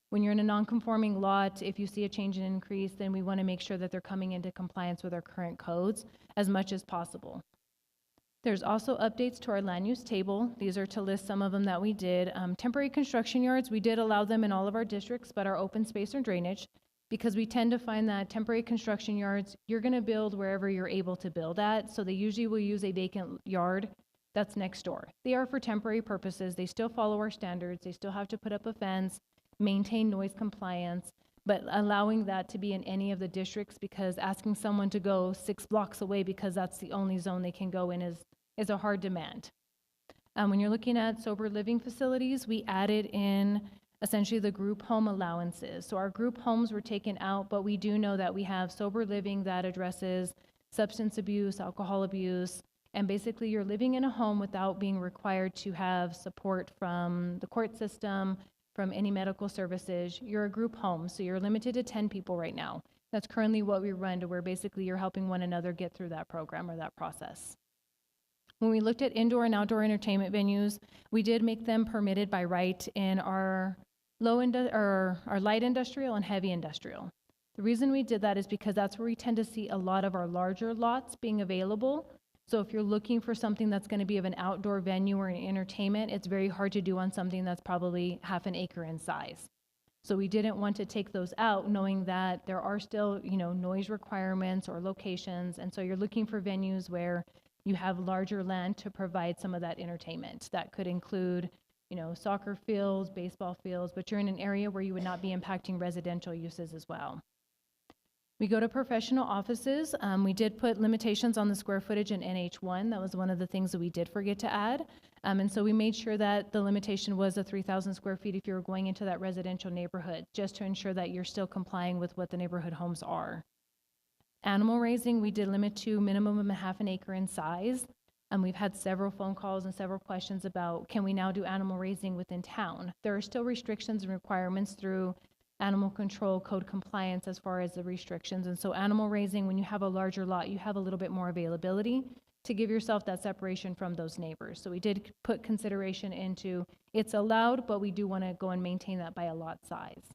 When you're in a non-conforming lot, if you see a change in increase, then we want to make sure that they're coming into compliance with our current codes as much as possible. There's also updates to our land use table. These are to list some of them that we did. Temporary construction yards, we did allow them in all of our districts, but our open space or drainage, because we tend to find that temporary construction yards, you're going to build wherever you're able to build at. So they usually will use a vacant yard that's next door. They are for temporary purposes. They still follow our standards. They still have to put up a fence, maintain noise compliance, but allowing that to be in any of the districts, because asking someone to go 6 blocks away because that's the only zone they can go in is a hard demand. When you're looking at sober living facilities, we added in essentially the group home allowances. So our group homes were taken out, but we do know that we have sober living that addresses substance abuse, alcohol abuse, and basically you're living in a home without being required to have support from the court system, from any medical services. You're a group home, so you're limited to 10 people right now. That's currently what we run, to where basically you're helping one another get through that program or that process. When we looked at indoor and outdoor entertainment venues, we did make them permitted by right in our our light industrial and heavy industrial. The reason we did that is because that's where we tend to see a lot of our larger lots being available. So if you're looking for something that's going to be of an outdoor venue or an entertainment, it's very hard to do on something that's probably half an acre in size. So we didn't want to take those out, knowing that there are still, noise requirements or locations. And so you're looking for venues where you have larger land to provide some of that entertainment. That could include soccer fields, baseball fields, but you're in an area where you would not be impacting residential uses as well. We go to professional offices. We did put limitations on the square footage in NH1. That was one of the things that we did forget to add. And so we made sure that the limitation was a 3,000 square feet if you were going into that residential neighborhood, just to ensure that you're still complying with what the neighborhood homes are. Animal raising, we did limit to minimum of half an acre in size. We've had several phone calls and several questions about, can we now do animal raising within town? There are still restrictions and requirements through animal control code compliance as far as the restrictions. And so animal raising, when you have a larger lot, you have a little bit more availability to give yourself that separation from those neighbors. So we did put consideration into, it's allowed, but we do want to go and maintain that by a lot size.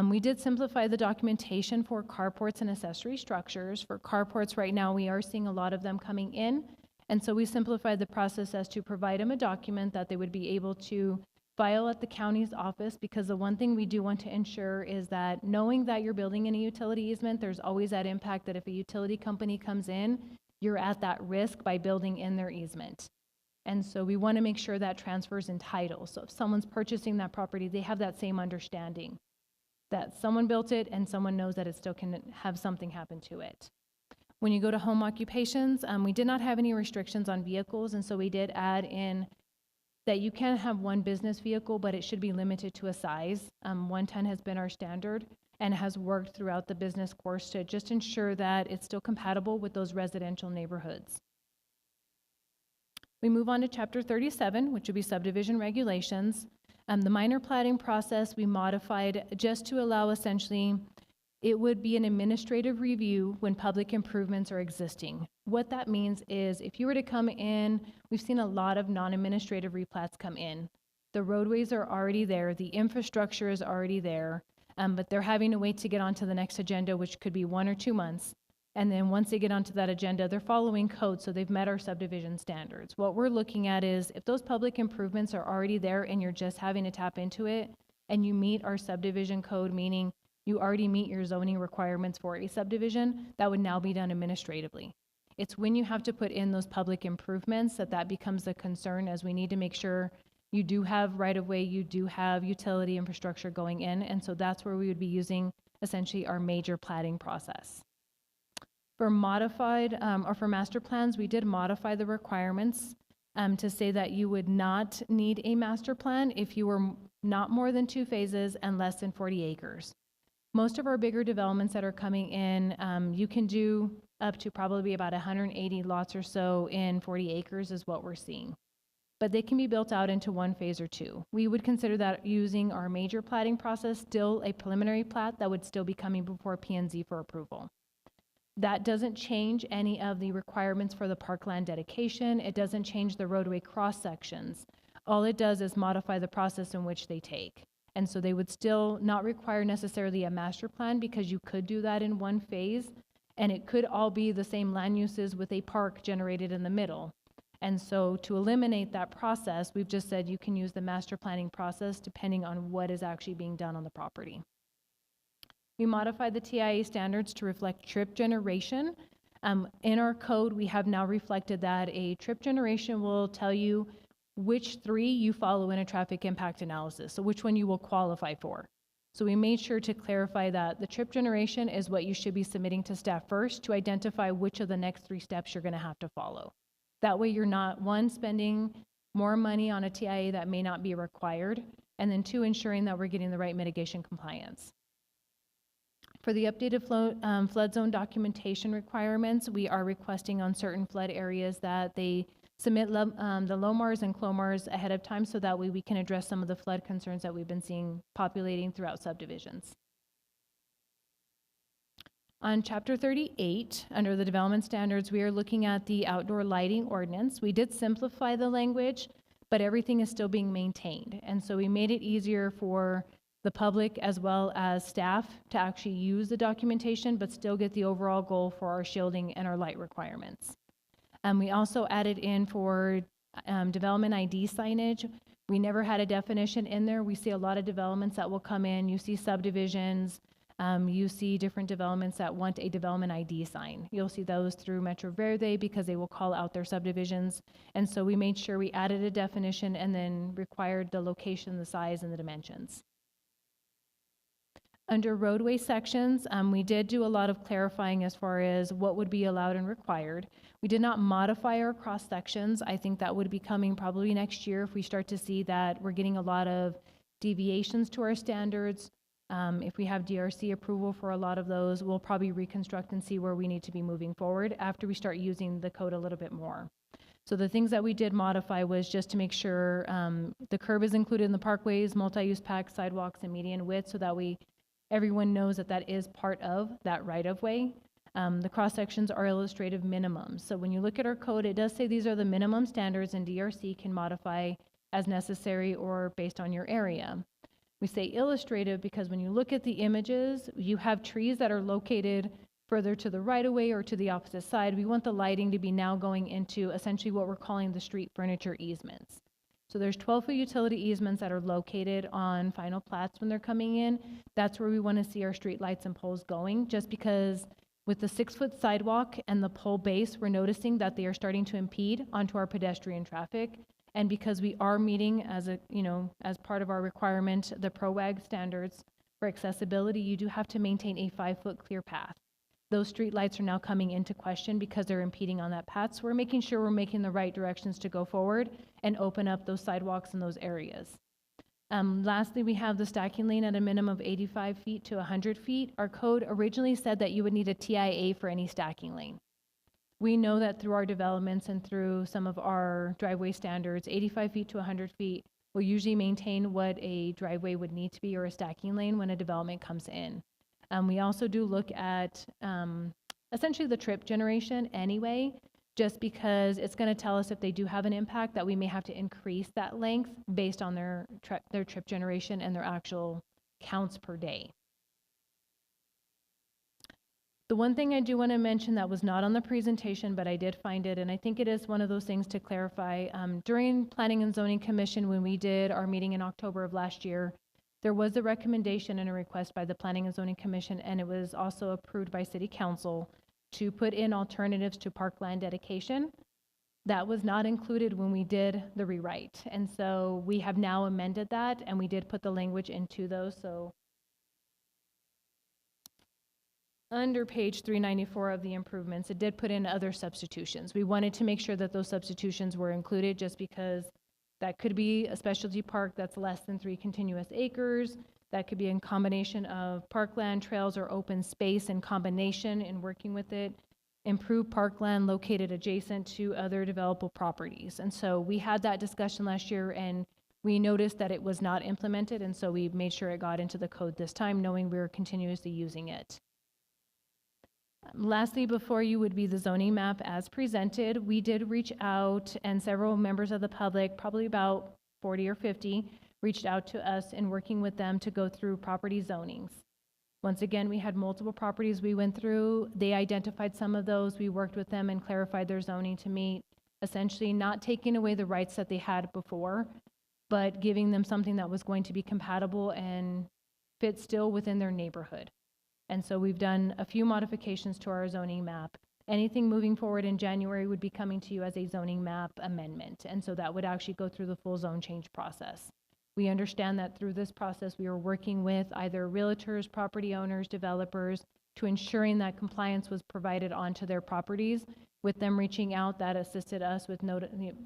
We did simplify the documentation for carports and accessory structures. For carports right now, we are seeing a lot of them coming in. And so we simplified the process as to provide them a document that they would be able to file at the county's office, because the one thing we do want to ensure is that knowing that you're building in a utility easement, there's always that impact that if a utility company comes in, you're at that risk by building in their easement. And so we want to make sure that transfers in title. So if someone's purchasing that property, they have that same understanding that someone built it and someone knows that it still can have something happen to it. When you go to home occupations, we did not have any restrictions on vehicles, and so we did add in that you can have one business vehicle, but it should be limited to a size. 1 ton has been our standard and has worked throughout the business course to just ensure that it's still compatible with those residential neighborhoods. We move on to Chapter 37, which would be subdivision regulations. The minor platting process we modified just to allow, essentially, it would be an administrative review when public improvements are existing. What that means is if you were to come in, we've seen a lot of non-administrative replats come in. The roadways are already there, the infrastructure is already there, but they're having to wait to get onto the next agenda, which could be 1 or 2 months. And then once they get onto that agenda, they're following code, so they've met our subdivision standards. What we're looking at is if those public improvements are already there and you're just having to tap into it, and you meet our subdivision code, meaning you already meet your zoning requirements for a subdivision, that would now be done administratively. It's when you have to put in those public improvements that becomes a concern, as we need to make sure you do have right-of-way, you do have utility infrastructure going in, and so that's where we would be using essentially our major plating process. For modified, or for master plans, we did modify the requirements to say that you would not need a master plan if you were not more than 2 phases and less than 40 acres. Most of our bigger developments that are coming in, you can do up to probably about 180 lots or so in 40 acres is what we're seeing. But they can be built out into 1 phase or 2. We would consider that using our major plating process, still a preliminary plat that would still be coming before P&Z for approval. That doesn't change any of the requirements for the parkland dedication. It doesn't change the roadway cross sections. All it does is modify the process in which they take. And so they would still not require necessarily a master plan, because you could do that in 1 phase, and it could all be the same land uses with a park generated in the middle. And so to eliminate that process, we've just said you can use the master planning process depending on what is actually being done on the property. We modified the TIA standards to reflect trip generation. In our code, we have now reflected that a trip generation will tell you which 3 you follow in a traffic impact analysis, so which one you will qualify for. So we made sure to clarify that the trip generation is what you should be submitting to staff first to identify which of the next 3 steps you're going to have to follow. That way you're not, 1, spending more money on a TIA that may not be required, and then 2, ensuring that we're getting the right mitigation compliance. For the updated flood zone documentation requirements, we are requesting on certain flood areas that they submit the LOMARs and CLOMARs ahead of time, so that way we can address some of the flood concerns that we've been seeing populating throughout subdivisions. On Chapter 38, under the development standards, we are looking at the outdoor lighting ordinance. We did simplify the language, but everything is still being maintained. And so we made it easier for the public as well as staff to actually use the documentation, but still get the overall goal for our shielding and our light requirements. We also added in for development ID signage. We never had a definition in there. We see a lot of developments that will come in. You see subdivisions. You see different developments that want a development ID sign. You'll see those through Metro Verde because they will call out their subdivisions. And so we made sure we added a definition and then required the location, the size, and the dimensions. Under roadway sections, we did do a lot of clarifying as far as what would be allowed and required. We did not modify our cross sections. I think that would be coming probably next year if we start to see that we're getting a lot of deviations to our standards. If we have DRC approval for a lot of those, we'll probably reconstruct and see where we need to be moving forward after we start using the code a little bit more. So the things that we did modify was just to make sure the curb is included in the parkways, multi-use packs, sidewalks, and median width, so that everyone knows that that is part of that right-of-way. The cross-sections are illustrative minimums. So when you look at our code, it does say these are the minimum standards, and DRC can modify as necessary or based on your area. We say illustrative because when you look at the images, you have trees that are located further to the right-of-way or to the opposite side. We want the lighting to be now going into essentially what we're calling the street furniture easements. So there's 12-foot utility easements that are located on final plats when they're coming in. That's where we want to see our street lights and poles going, just because with the 6-foot sidewalk and the pole base, we're noticing that they are starting to impede onto our pedestrian traffic. And because we are meeting as part of our requirement, the PROWAG standards for accessibility, you do have to maintain a 5-foot clear path. Those street lights are now coming into question because they're impeding on that path. So we're making sure we're making the right directions to go forward and open up those sidewalks in those areas. Lastly, we have the stacking lane at a minimum of 85 feet to 100 feet. Our code originally said that you would need a TIA for any stacking lane. We know that through our developments and through some of our driveway standards, 85 feet to 100 feet will usually maintain what a driveway would need to be or a stacking lane when a development comes in. We also do look at essentially the trip generation anyway, just because it's going to tell us if they do have an impact that we may have to increase that length based on their trip generation and their actual counts per day. The one thing I do want to mention that was not on the presentation, but I did find it, and I think it is one of those things to clarify. During Planning and Zoning Commission, when we did our meeting in October of last year, There was a recommendation and a request by the Planning and Zoning Commission, and it was also approved by City Council to put in alternatives to parkland dedication. That was not included when we did the rewrite. And so we have now amended that, and we did put the language into those. So under page 394 of the improvements, it did put in other substitutions. We wanted to make sure that those substitutions were included just because that could be a specialty park that's less than 3 continuous acres. That could be in combination of parkland, trails, or open space in combination in working with it. Improved parkland located adjacent to other developable properties. And so we had that discussion last year, and we noticed that it was not implemented, and so we made sure it got into the code this time, knowing we were continuously using it. Lastly, before you would be the zoning map as presented. We did reach out, and several members of the public, probably about 40 or 50, reached out to us in working with them to go through property zonings. Once again, we had multiple properties we went through. They identified some of those. We worked with them and clarified their zoning to meet, essentially not taking away the rights that they had before, but giving them something that was going to be compatible and fit still within their neighborhood. And so we've done a few modifications to our zoning map. Anything moving forward in January would be coming to you as a zoning map amendment. And so that would actually go through the full zone change process. We understand that through this process, we are working with either realtors, property owners, developers, to ensuring that compliance was provided onto their properties. With them reaching out, that assisted us with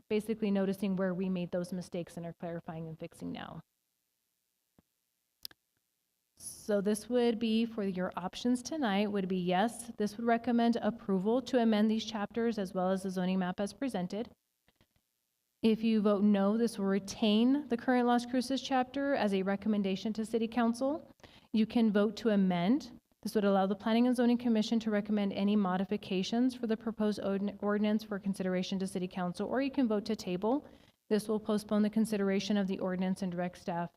basically noticing where we made those mistakes and are clarifying and fixing now. So this would be for your options tonight would be yes, this would recommend approval to amend these chapters as well as the zoning map as presented. If you vote no, this will retain the current Las Cruces chapter as a recommendation to City Council. You can vote to amend. This would allow the Planning and Zoning Commission to recommend any modifications for the proposed ordinance for consideration to City Council, or you can vote to table. This will postpone the consideration of the ordinance and direct staff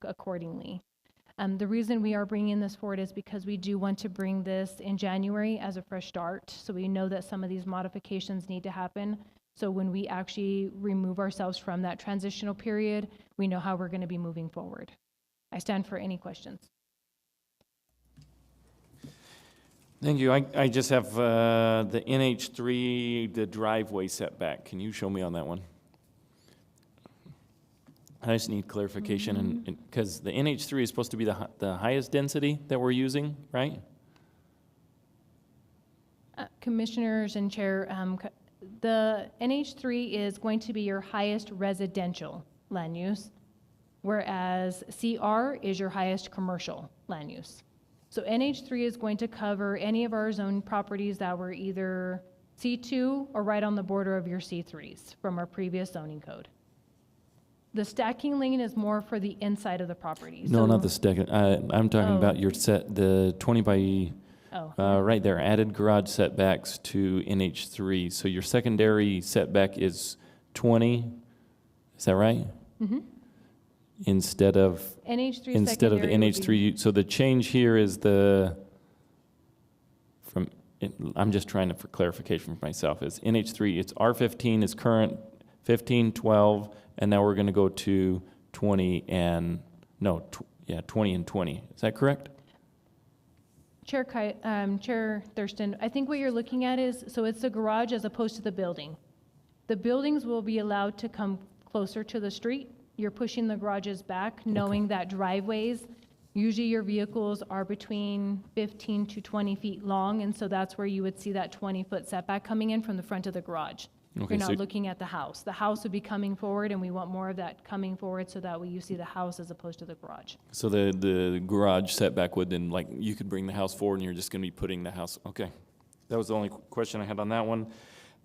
accordingly. The reason we are bringing this forward is because we do want to bring this in January as a fresh start. So we know that some of these modifications need to happen. So when we actually remove ourselves from that transitional period, we know how we're going to be moving forward. I stand for any questions. Thank you. I just have the NH3, the driveway setback. Can you show me on that one? I just need clarification, and because the NH3 is supposed to be the highest density that we're using, right? Commissioners and Chair, the NH3 is going to be your highest residential land use, whereas CR is your highest commercial land use. So NH3 is going to cover any of our zone properties that were either C2 or right on the border of your C3s from our previous zoning code. The stacking lane is more for the inside of the property. No, So- not the stacking. I'm talking about your the 20 by, right there, added garage setbacks to NH3. So your secondary setback is 20, is that right? Mm-hmm. Instead of NH3 the secondary would be- NH3, so the change here is I'm just trying to, for clarification for myself, is NH3, it's R15 is current, 15, 12, and now we're going to go to 20 and, 20 and 20. Is that correct? Chair Thurston, I think what you're looking at is, so it's the garage as opposed to the building. The buildings will be allowed to come closer to the street. You're pushing the garages back, knowing that driveways, usually your vehicles are between 15 to 20 feet long, and so that's where you would see that 20-foot setback coming in from the front of the garage. Okay, You're so- not looking at the house. The house would be coming forward, and we want more of that coming forward so that way you see the house as opposed to the garage. So the garage setback would then, like, you could bring the house forward and you're just going to be putting the house, okay. That was the only question I had on that one.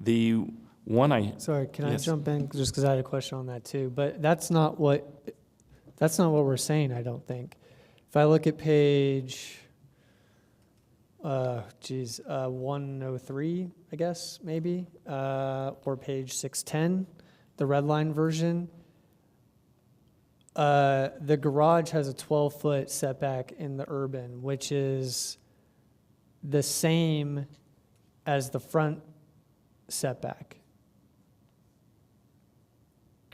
The one Sorry, can Yes. I jump in just because I had a question on that too? But that's not what we're saying, I don't think. If I look at page, 103, I guess, maybe, or page 610, the red line version, the garage has a 12-foot setback in the urban, which is the same as the front setback.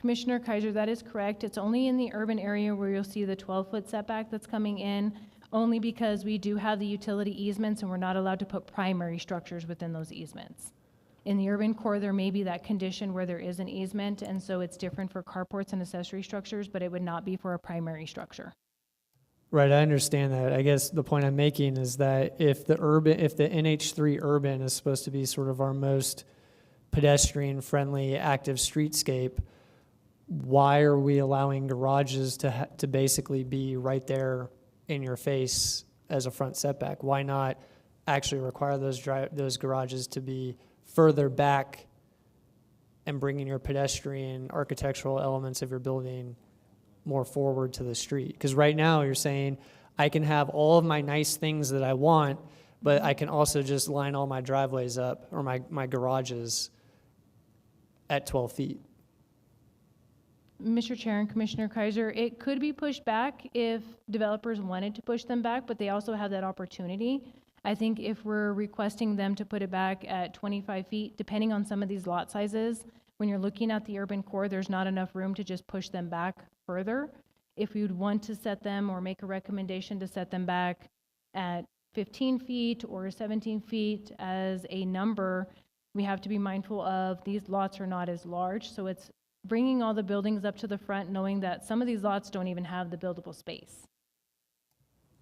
Commissioner Kaiser, that is correct. It's only in the urban area where you'll see the 12-foot setback that's coming in, only because we do have the utility easements and we're not allowed to put primary structures within those easements. In the urban core, there may be that condition where there is an easement, and so it's different for carports and accessory structures, but it would not be for a primary structure. Right, I understand that. I guess the point I'm making is that if the NH3 urban is supposed to be sort of our most pedestrian-friendly, active streetscape, why are we allowing garages to basically be right there in your face as a front setback? Why not actually require those garages to be further back and bringing your pedestrian architectural elements of your building more forward to the street? Because right now you're saying I can have all of my nice things that I want, but I can also just line all my driveways up or my garages at 12 feet. Mr. Chair and Commissioner Kaiser, it could be pushed back if developers wanted to push them back, but they also have that opportunity. I think if we're requesting them to put it back at 25 feet, depending on some of these lot sizes, when you're looking at the urban core, there's not enough room to just push them back further. If you'd want to set them or make a recommendation to set them back at 15 feet or 17 feet as a number, we have to be mindful of these lots are not as large, so it's bringing all the buildings up to the front, knowing that some of these lots don't even have the buildable space.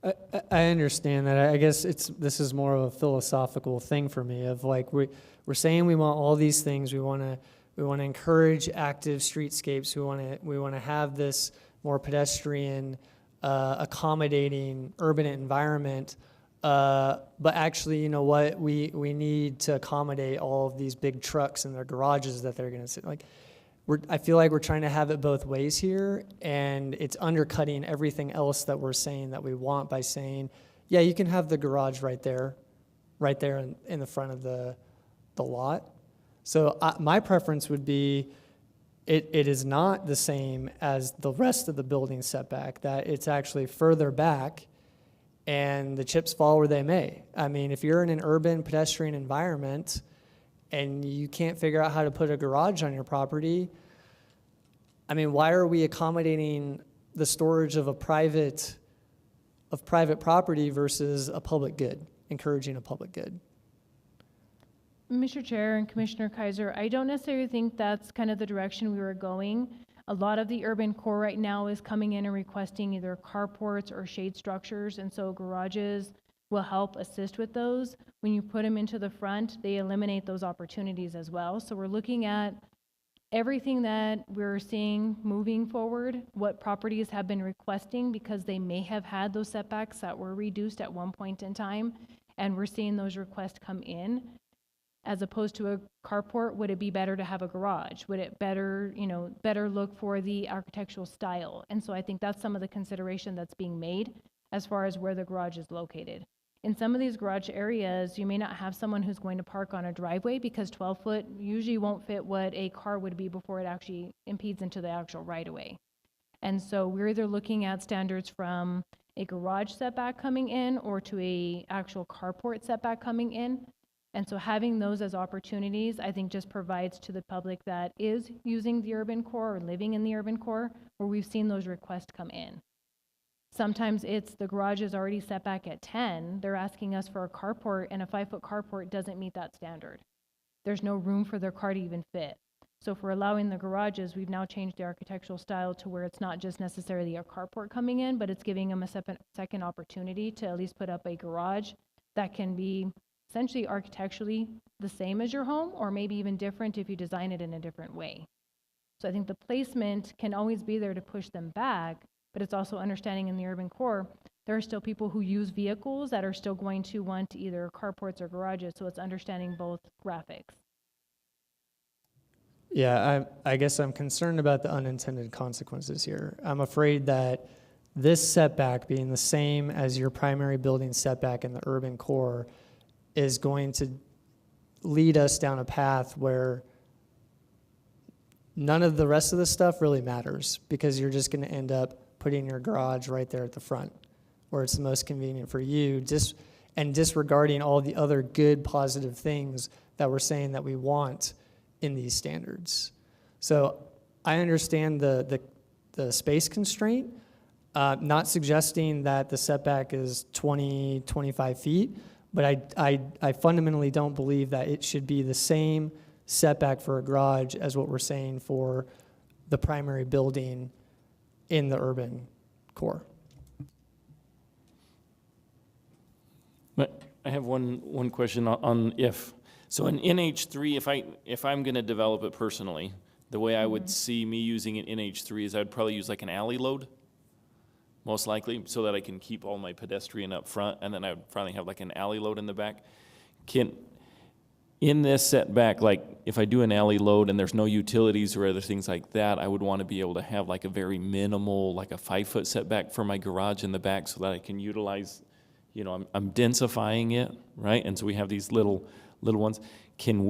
I understand that. I guess this is more of a philosophical thing for me of like we're saying we want all these things. We want to encourage active streetscapes. We want to have this more pedestrian, accommodating urban environment. But actually, you know what? We need to accommodate all of these big trucks and their garages that they're going to sit like. I feel like we're trying to have it both ways here, and it's undercutting everything else that we're saying that we want by saying, yeah, you can have the garage right there in the front of the lot. So my preference would be it is not the same as the rest of the building setback, that it's actually further back and the chips fall where they may. I mean, if you're in an urban pedestrian environment and you can't figure out how to put a garage on your property, I mean, why are we accommodating the storage of private property versus a public good, encouraging a public good? Mr. Chair and Commissioner Kaiser, I don't necessarily think that's kind of the direction we were going. A lot of the urban core right now is coming in and requesting either carports or shade structures, and so garages will help assist with those. When you put them into the front, they eliminate those opportunities as well. So we're looking at everything that we're seeing moving forward, what properties have been requesting because they may have had those setbacks that were reduced at one point in time, and we're seeing those requests come in. As opposed to a carport, would it be better to have a garage? Would it better look for the architectural style? And so I think that's some of the consideration that's being made as far as where the garage is located. In some of these garage areas, you may not have someone who's going to park on a driveway because 12-foot usually won't fit what a car would be before it actually impedes into the actual right-of-way. And so we're either looking at standards from a garage setback coming in or to a actual carport setback coming in. And so having those as opportunities, I think just provides to the public that is using the urban core or living in the urban core where we've seen those requests come in. Sometimes it's the garage is already set back at 10. They're asking us for a carport, and a 5-foot carport doesn't meet that standard. There's no room for their car to even fit. So if we're allowing the garages, we've now changed the architectural style to where it's not just necessarily a carport coming in, but it's giving them a second opportunity to at least put up a garage that can be essentially architecturally the same as your home, or maybe even different if you design it in a different way. So I think the placement can always be there to push them back, but it's also understanding in the urban core, there are still people who use vehicles that are still going to want either carports or garages, so it's understanding both graphics. Yeah, I guess I'm concerned about the unintended consequences here. I'm afraid that this setback being the same as your primary building setback in the urban core is going to lead us down a path where none of the rest of the stuff really matters because you're just going to end up putting your garage right there at the front where it's the most convenient for you, and disregarding all the other good, positive things that we're saying that we want in these standards. So I understand the space constraint, not suggesting that the setback is 20, 25 feet, but I fundamentally don't believe that it should be the same setback for a garage as what we're saying for the primary building in the urban core. But I have one question on if. So in NH3, if I'm going to develop it personally, the way I would see me using it in NH3 is I'd probably use like an alley load, most likely, so that I can keep all my pedestrian up front, and then I would probably have like an alley load in the back. In this setback, like if I do an alley load and there's no utilities or other things like that, I would want to be able to have like a very minimal, like a 5-foot setback for my garage in the back so that I can utilize, I'm densifying it, right? And so we have these little ones. Can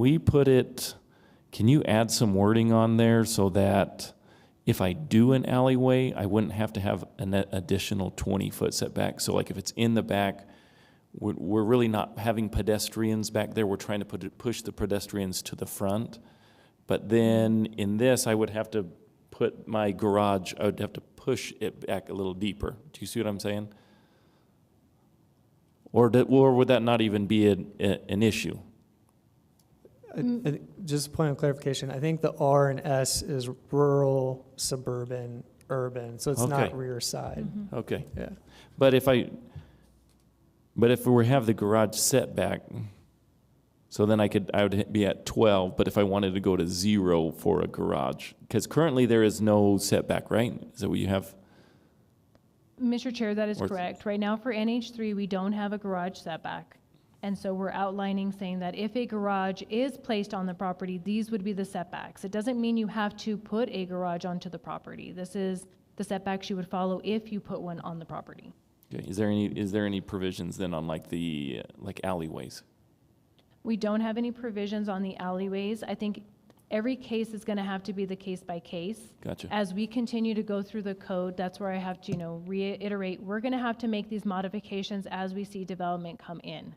you add some wording on there so that if I do an alleyway, I wouldn't have to have an additional 20-foot setback? So like if it's in the back, we're really not having pedestrians back there. We're trying to push the pedestrians to the front. But then in this, I would have to put my garage, I would have to push it back a little deeper. Do you see what I'm saying? Or would that not even be an issue? Just a point of clarification, I think the R and S is rural, suburban, urban, so it's Okay. not rear side. Okay. Yeah. But if we have the garage setback, so then I would be at 12, but if I wanted to go to 0 for a garage, because currently there is no setback, right? Is that what you have? Mr. Chair, that is Or- correct. Right now for NH3, we don't have a garage setback. And so we're outlining saying that if a garage is placed on the property, these would be the setbacks. It doesn't mean you have to put a garage onto the property. This is the setbacks you would follow if you put one on the property. Okay. Is there any provisions then on like the alleyways? We don't have any provisions on the alleyways. I think every case is going to have to be the case by case. Gotcha. As we continue to go through the code, that's where I have to, reiterate, we're going to have to make these modifications as we see development come in.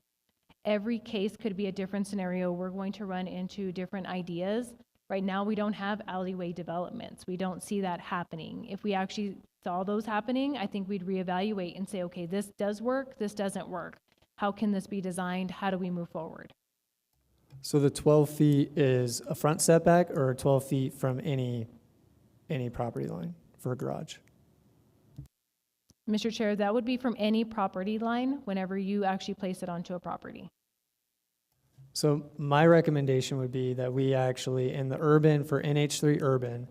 Every case could be a different scenario. We're going to run into different ideas. Right now, we don't have alleyway developments. We don't see that happening. If we actually saw those happening, I think we'd reevaluate and say, okay, this does work, this doesn't work. How can this be designed? How do we move forward? So the 12 feet is a front setback or 12 feet from any property line for a garage? Mr. Chair, that would be from any property line whenever you actually place it onto a property. So my recommendation would be that we actually, in the urban, for NH3 urban,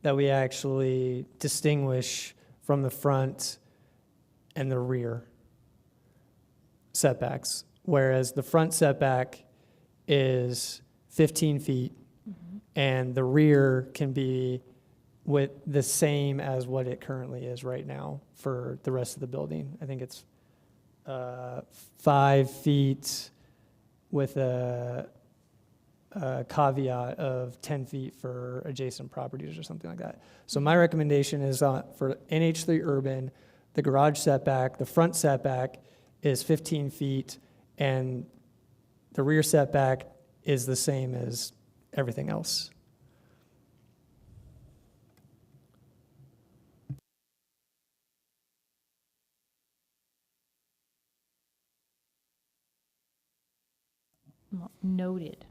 that we actually distinguish from the front and the rear setbacks, whereas the front setback is 15 feet and the rear can be with the same as what it currently is right now for the rest of the building. I think it's 5 feet with a caveat of 10 feet for adjacent properties or something like that. So my recommendation is for NH3 urban, the garage setback, the front setback is 15 feet, and the rear setback is the same as everything else. Noted.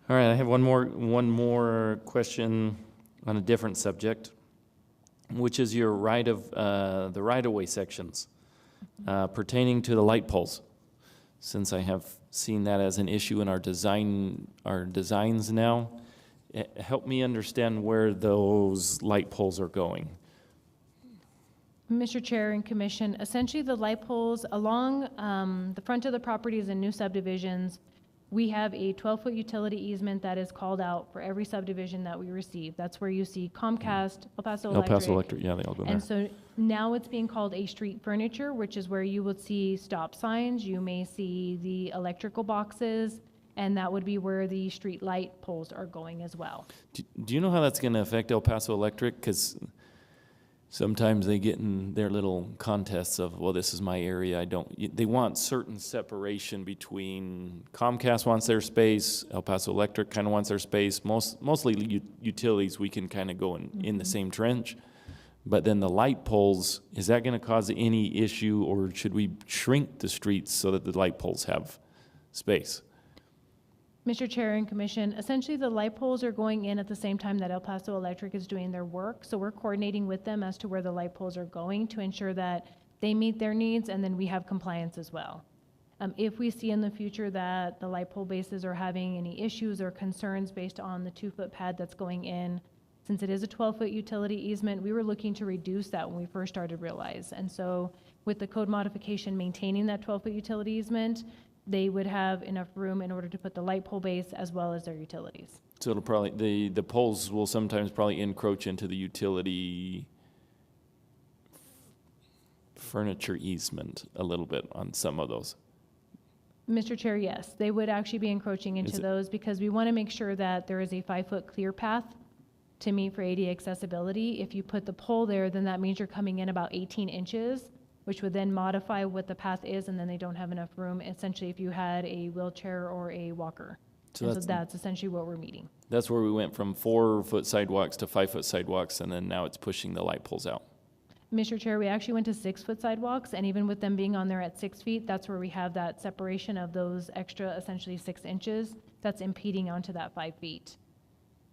All right, I have one more question on a different subject, which is your the right-of-way sections pertaining to the light poles. Since I have seen that as an issue in our designs now, help me understand where those light poles are going. Mr. Chair and Commission, essentially the light poles along the front of the properties and new subdivisions, we have a 12-foot utility easement that is called out for every subdivision that we receive. That's where you see Comcast, El Paso Electric. El Paso Electric, yeah, they all go there. And so now it's being called a street furniture, which is where you would see stop signs, you may see the electrical boxes, and that would be where the street light poles are going as well. Do you know how that's going to affect El Paso Electric? Because Sometimes they get in their little contests of, well, this is my area, they want certain separation between, Comcast wants their space, El Paso Electric kind of wants their space, mostly utilities, we can kind of go in the same trench. But then the light poles, is that gonna cause any issue, or should we shrink the streets so that the light poles have space? Mr. Chair and Commission, essentially the light poles are going in at the same time that El Paso Electric is doing their work. So we're coordinating with them as to where the light poles are going to ensure that they meet their needs, and then we have compliance as well. If we see in the future that the light pole bases are having any issues or concerns based on the 2-foot pad that's going in, since it is a 12-foot utility easement, we were looking to reduce that when we first started Realize. And so with the code modification maintaining that 12-foot utility easement, they would have enough room in order to put the light pole base as well as their utilities. So it'll probably, the poles will sometimes probably encroach into the utility furniture easement a little bit on some of those. Mr. Chair, yes, they would actually be encroaching into those because we want to make sure that there is a 5-foot clear path to meet for ADA accessibility. If you put the pole there, then that means you're coming in about 18 inches, which would then modify what the path is, and then they don't have enough room, essentially, if you had a wheelchair or a walker. So that's essentially what we're meeting. That's where we went from 4-foot sidewalks to 5-foot sidewalks, and then now it's pushing the light poles out. Mr. Chair, we actually went to 6-foot sidewalks, and even with them being on there at 6 feet, that's where we have that separation of those extra, essentially 6 inches, that's impeding onto that 5 feet.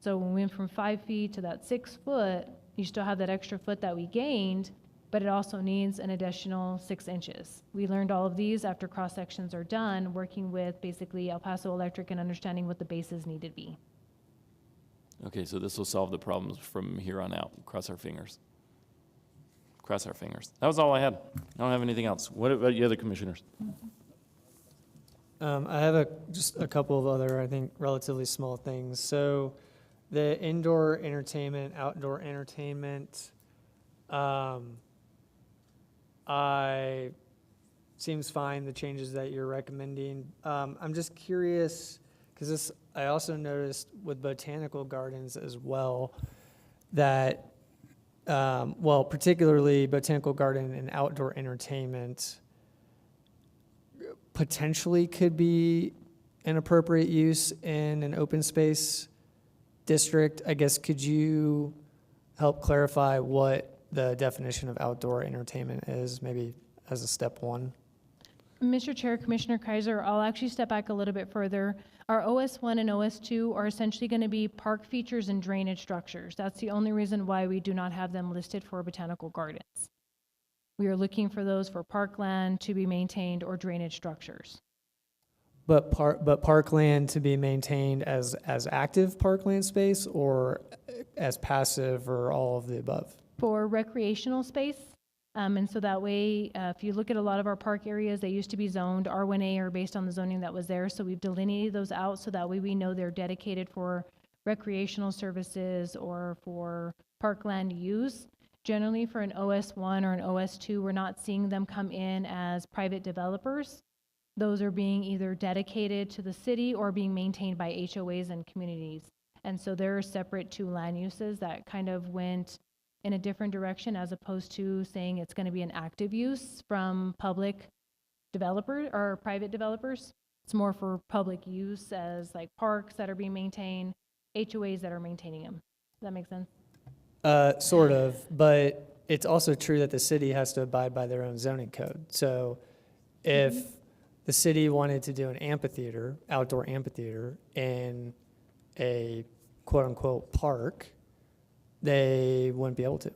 So when we went from 5 feet to that 6 foot, you still have that extra foot that we gained, but it also needs an additional 6 inches. We learned all of these after cross-sections are done, working with basically El Paso Electric and understanding what the bases need to be. Okay, so this will solve the problems from here on out. Cross our fingers. Cross our fingers. That was all I had. I don't have anything else. What about the other commissioners? I have just a couple of other, I think, relatively small things. So the indoor entertainment, outdoor entertainment, seems fine, the changes that you're recommending. I'm just curious, because I also noticed with botanical gardens as well, that, well, particularly botanical garden and outdoor entertainment potentially could be an appropriate use in an open space district. I guess, could you help clarify what the definition of outdoor entertainment is, maybe as a step one? Mr. Chair, Commissioner Kaiser, I'll actually step back a little bit further. Our OS1 and OS2 are essentially going to be park features and drainage structures. That's the only reason why we do not have them listed for botanical gardens. We are looking for those for parkland to be maintained or drainage structures. But parkland to be maintained as active parkland space or as passive, or all of the above? For recreational space. And so that way, if you look at a lot of our park areas, they used to be zoned R1A or based on the zoning that was there. So we've delineated those out so that way we know they're dedicated for recreational services or for parkland use. Generally, for an OS1 or an OS2, we're not seeing them come in as private developers. Those are being either dedicated to the city or being maintained by HOAs and communities. And so they're separate two land uses that kind of went in a different direction, as opposed to saying it's going to be an active use from public developers or private developers. It's more for public use as like parks that are being maintained, HOAs that are maintaining them. Does that make sense? Sort of, but it's also true that the city has to abide by their own zoning code. So if the city wanted to do an amphitheater, outdoor amphitheater, in a quote-unquote park, they wouldn't be able to,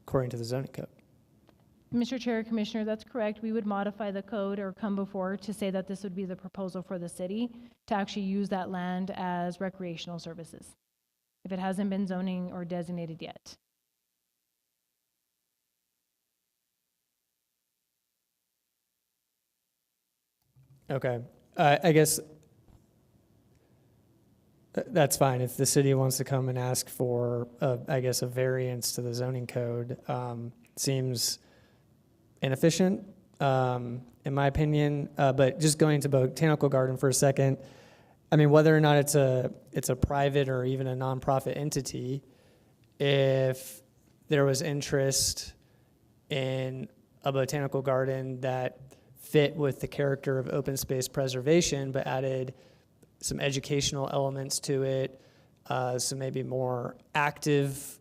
according to the zoning code. Mr. Chair, Commissioner, that's correct. We would modify the code or come before to say that this would be the proposal for the city to actually use that land as recreational services, if it hasn't been zoning or designated yet. Okay, I guess that's fine. If the city wants to come and ask for, I guess, a variance to the zoning code, seems inefficient, in my opinion. But just going to botanical garden for a second, I mean, whether or not it's a private or even a nonprofit entity, if there was interest in a botanical garden that fit with the character of open space preservation, but added some educational elements to it, some maybe more active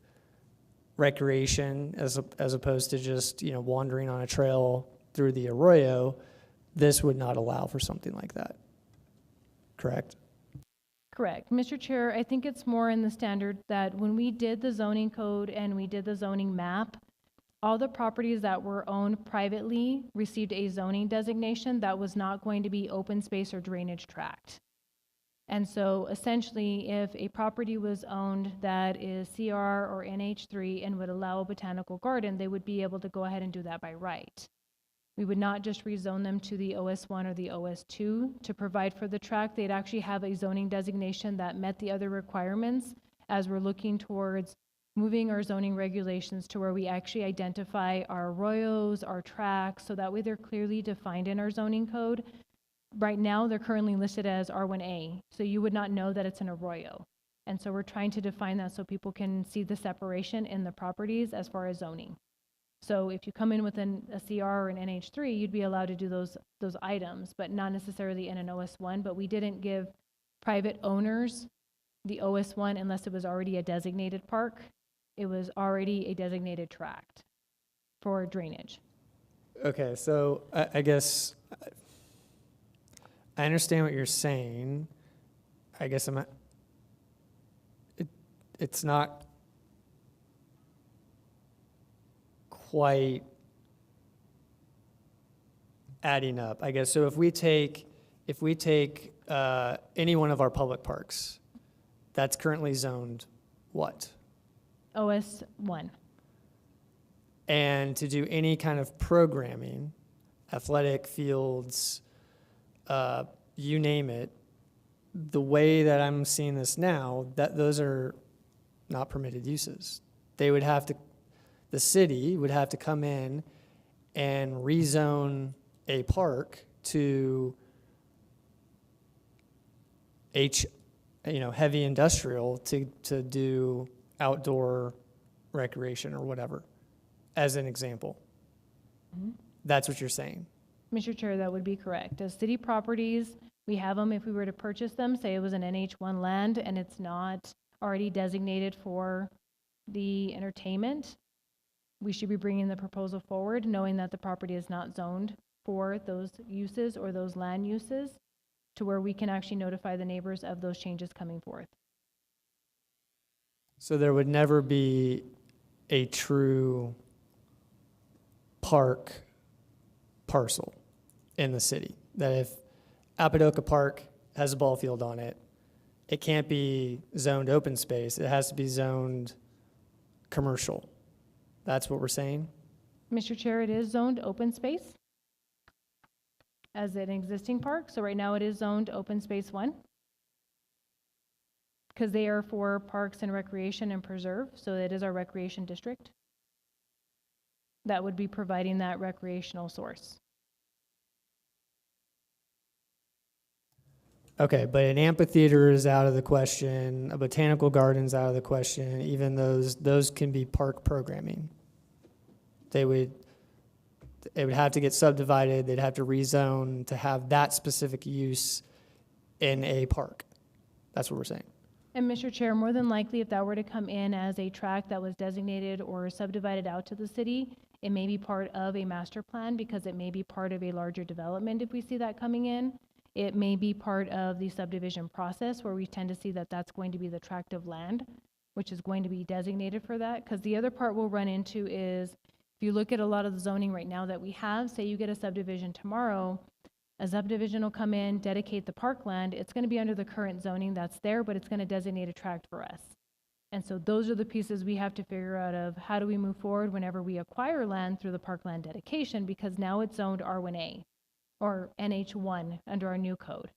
recreation as opposed to just, wandering on a trail through the arroyo, this would not allow for something like that. Correct? Correct. Mr. Chair, I think it's more in the standard that when we did the zoning code and we did the zoning map, all the properties that were owned privately received a zoning designation that was not going to be open space or drainage tract. And so essentially, if a property was owned that is CR or NH3 and would allow a botanical garden, they would be able to go ahead and do that by right. We would not just rezone them to the OS1 or the OS2 to provide for the tract. They'd actually have a zoning designation that met the other requirements as we're looking towards moving our zoning regulations to where we actually identify our arroyos, our tracts, so that way they're clearly defined in our zoning code. Right now, they're currently listed as R1A, so you would not know that it's an arroyo. And so we're trying to define that so people can see the separation in the properties as far as zoning. So if you come in with a CR or an NH3, you'd be allowed to do those items, but not necessarily in an OS1. But we didn't give private owners the OS1 unless it was already a designated park. It was already a designated tract for drainage. Okay, so I guess I understand what you're saying. I guess it's not quite adding up, I guess. So if we take any one of our public parks that's currently zoned what? OS1. And to do any kind of programming, athletic fields, you name it, the way that I'm seeing this now, that those are not permitted uses. The city would have to come in and rezone a park to heavy industrial to do outdoor recreation or whatever, as an example. Mm-hmm. That's what you're saying. Mr. Chair, that would be correct. As city properties, we have them if we were to purchase them, say it was an NH1 land and it's not already designated for the entertainment, we should be bringing the proposal forward, knowing that the property is not zoned for those uses or those land uses, to where we can actually notify the neighbors of those changes coming forth. So there would never be a true park parcel in the city. That if Apodaca Park has a ball field on it, it can't be zoned open space. It has to be zoned commercial. That's what we're saying? Mr. Chair, it is zoned open space as an existing park. So right now it is zoned open space 1 because they are for parks and recreation and preserve. So it is our recreation district that would be providing that recreational source. Okay, but an amphitheater is out of the question, a botanical garden's out of the question, even those can be park programming. It would have to get subdivided, they'd have to rezone to have that specific use in a park. That's what we're saying. And Mr. Chair, more than likely, if that were to come in as a tract that was designated or subdivided out to the city, it may be part of a master plan because it may be part of a larger development if we see that coming in. It may be part of the subdivision process where we tend to see that that's going to be the tract of land, which is going to be designated for that. Because the other part we'll run into is, if you look at a lot of the zoning right now that we have, say you get a subdivision tomorrow, a subdivision will come in, dedicate the parkland. It's going to be under the current zoning that's there, but it's going to designate a tract for us. And so those are the pieces we have to figure out of how do we move forward whenever we acquire land through the parkland dedication, because now it's zoned R1A. Or NH1 under our new code.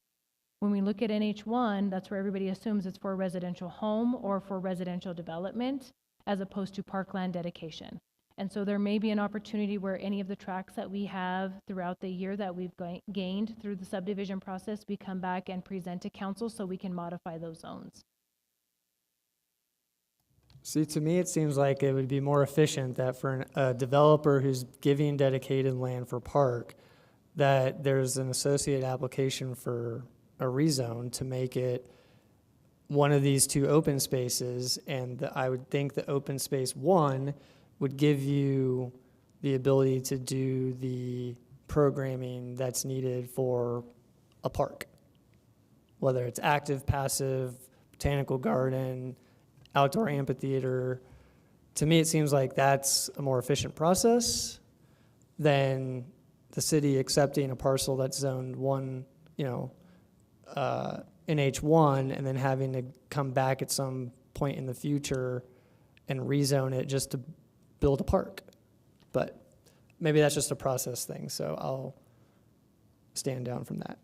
When we look at NH1, that's where everybody assumes it's for a residential home or for residential development, as opposed to parkland dedication. And so there may be an opportunity where any of the tracts that we have throughout the year that we've gained through the subdivision process, we come back and present to council so we can modify those zones. See, to me, it seems like it would be more efficient that for a developer who's giving dedicated land for park, that there's an associated application for a rezone to make it one of these two open spaces, and I would think the open space one would give you the ability to do the programming that's needed for a park, whether it's active, passive, botanical garden, outdoor amphitheater. To me, it seems like that's a more efficient process than the city accepting a parcel that's zoned one, in H1 and then having to come back at some point in the future and rezone it just to build a park. But maybe that's just a process thing, so I'll stand down from that.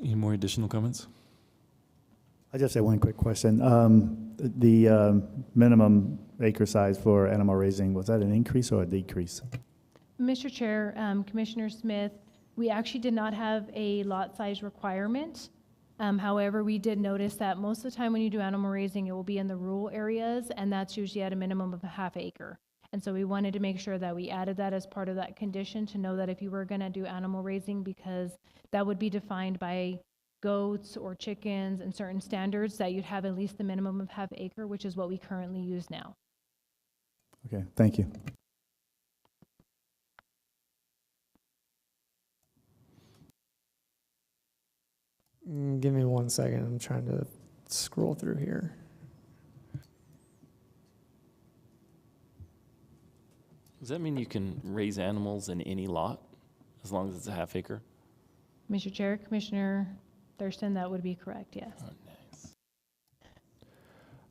Any more additional comments? I just have one quick question. The minimum acre size for animal raising, was that an increase or a decrease? Mr. Chair, Commissioner Smith, we actually did not have a lot size requirement. However, we did notice that most of the time when you do animal raising, it will be in the rural areas, and that's usually at a minimum of a half acre. And so we wanted to make sure that we added that as part of that condition to know that if you were going to do animal raising, because that would be defined by goats or chickens and certain standards, that you'd have at least the minimum of half acre, which is what we currently use now. Okay, thank you. Give me 1 second. I'm trying to scroll through here. Does that mean you can raise animals in any lot as long as it's a half acre? Mr. Chair, Commissioner Thurston, that would be correct, yes.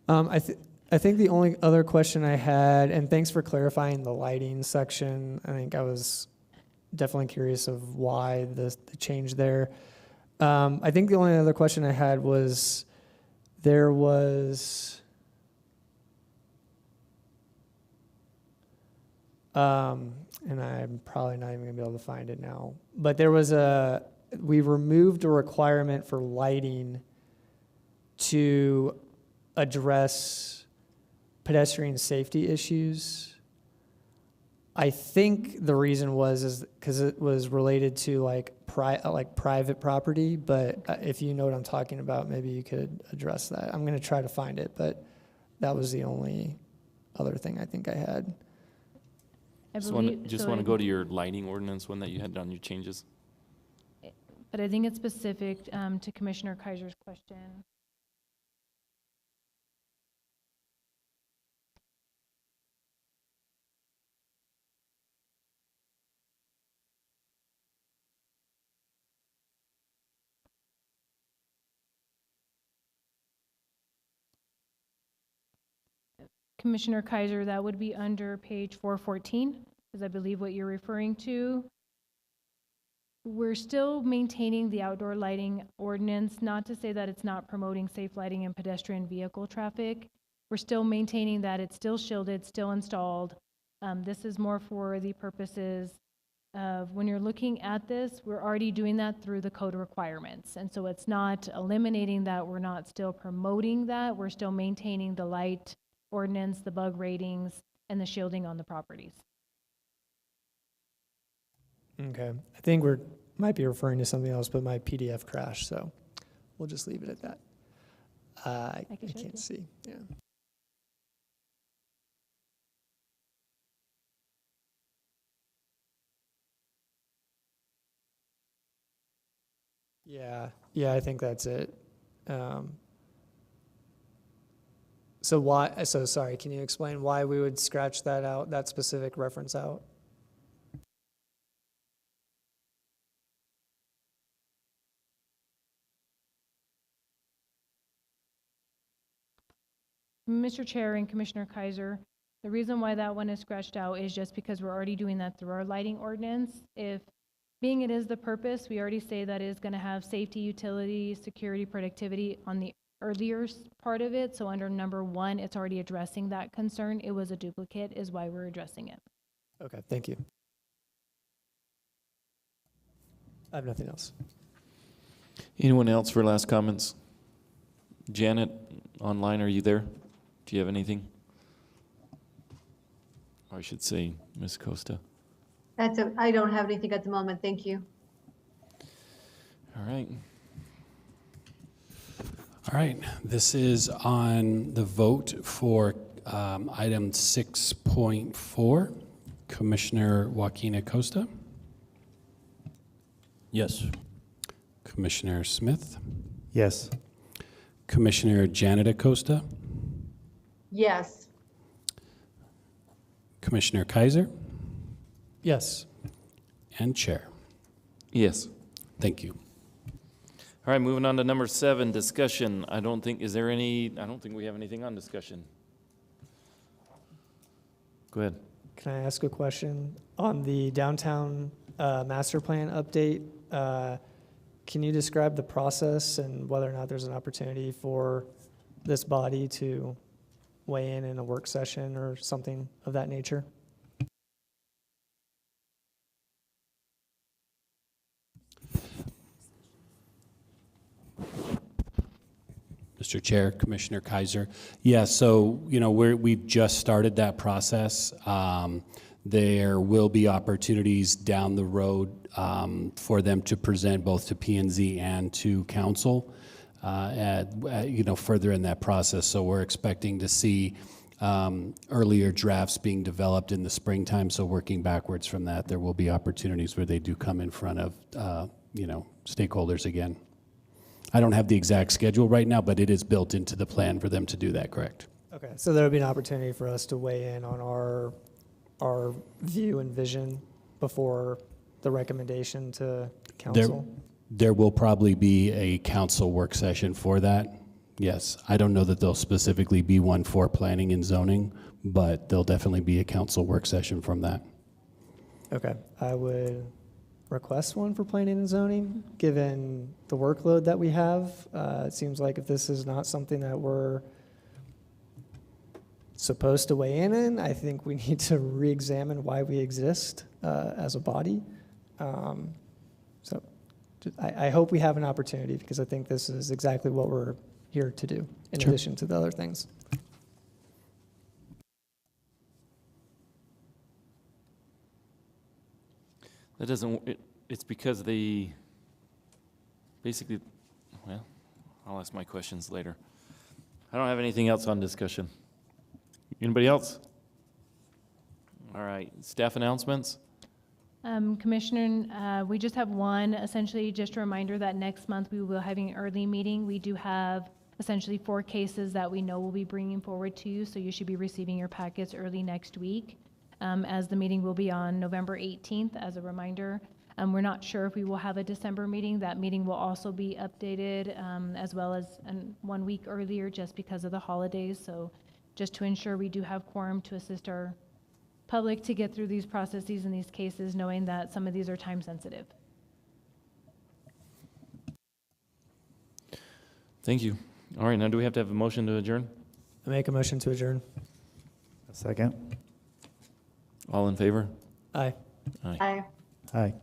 Oh, nice. I think the only other question I had, and thanks for clarifying the lighting section. I think I was definitely curious of why the change there. I think the only other question I had was there was and I'm probably not even gonna be able to find it now, but we removed a requirement for lighting to address pedestrian safety issues. I think the reason is because it was related to like private property, but if you know what I'm talking about, maybe you could address that. I'm going to try to find it, but that was the only other thing I think I had. Just want to go to your lighting ordinance one that you had on your changes. But I think it's specific to Commissioner Kaiser's question. Commissioner Kaiser, that would be under page 414, is I believe what you're referring to. We're still maintaining the outdoor lighting ordinance, not to say that it's not promoting safe lighting and pedestrian vehicle traffic. We're still maintaining that it's still shielded, still installed. This is more for the purposes of when you're looking at this, we're already doing that through the code requirements. And so it's not eliminating that, we're not still promoting that, we're still maintaining the light ordinance, the bug ratings, and the shielding on the properties. Okay. I think might be referring to something else, but my PDF crashed, so we'll just leave it at that. I can't see. Yeah. Yeah, I think that's it. So sorry, can you explain why we would scratch that out, that specific reference out? Mr. Chair and Commissioner Kaiser, the reason why that one is scratched out is just because we're already doing that through our lighting ordinance. If being it is the purpose, we already say that is going to have safety, utility, security, productivity on the earlier part of it. So under number 1, it's already addressing that concern. It was a duplicate is why we're addressing it. Okay, thank you. I have nothing else. Anyone else for last comments? Janet, online, are you there? Do you have anything? Or I should say, Ms. Costa. I don't have anything at the moment. Thank you. All right. All right, this is on the vote for item 6.4. Commissioner Joaquin Acosta, Yes. Commissioner Smith, Yes. Commissioner Janet Acosta, Yes. Commissioner Kaiser, Yes. and Chair. Yes. Thank you. All right, moving on to number 7, discussion. I don't think we have anything on discussion. Go ahead. Can I ask a question? On the downtown master plan update, can you describe the process and whether or not there's an opportunity for this body to weigh in a work session or something of that nature? Mr. Chair, Commissioner Kaiser. Yeah, so, we've just started that process. There will be opportunities down the road for them to present both to P&Z and to council, further in that process. So we're expecting to see earlier drafts being developed in the springtime. So working backwards from that, there will be opportunities where they do come in front of, stakeholders again. I don't have the exact schedule right now, but it is built into the plan for them to do that, correct? Okay, so there would be an opportunity for us to weigh in on our view and vision before the recommendation to council? There will probably be a council work session for that. Yes, I don't know that there'll specifically be one for planning and zoning, but there'll definitely be a council work session from that. Okay, I would request one for planning and zoning, given the workload that we have. It seems like if this is not something that we're supposed to weigh in, I think we need to re-examine why we exist as a body. So I hope we have an opportunity, because I think this is exactly what we're here to do, in Sure. addition to the other things. That doesn't, it's because basically, well, I'll ask my questions later. I don't have anything else on discussion. Anybody else? All right, staff announcements? Commissioner, we just have one, essentially just a reminder that next month we will have an early meeting. We do have essentially 4 cases that we know we'll be bringing forward to you, so you should be receiving your packets early next week, as the meeting will be on November 18th, as a reminder. We're not sure if we will have a December meeting. That meeting will also be updated, as well as 1 week earlier, just because of the holidays. So just to ensure we do have quorum to assist our public to get through these processes and these cases, knowing that some of these are time sensitive. Thank you. All right, now do we have to have a motion to adjourn? I make a motion to adjourn. A second? All in favor? Aye. Aye. Aye. Aye.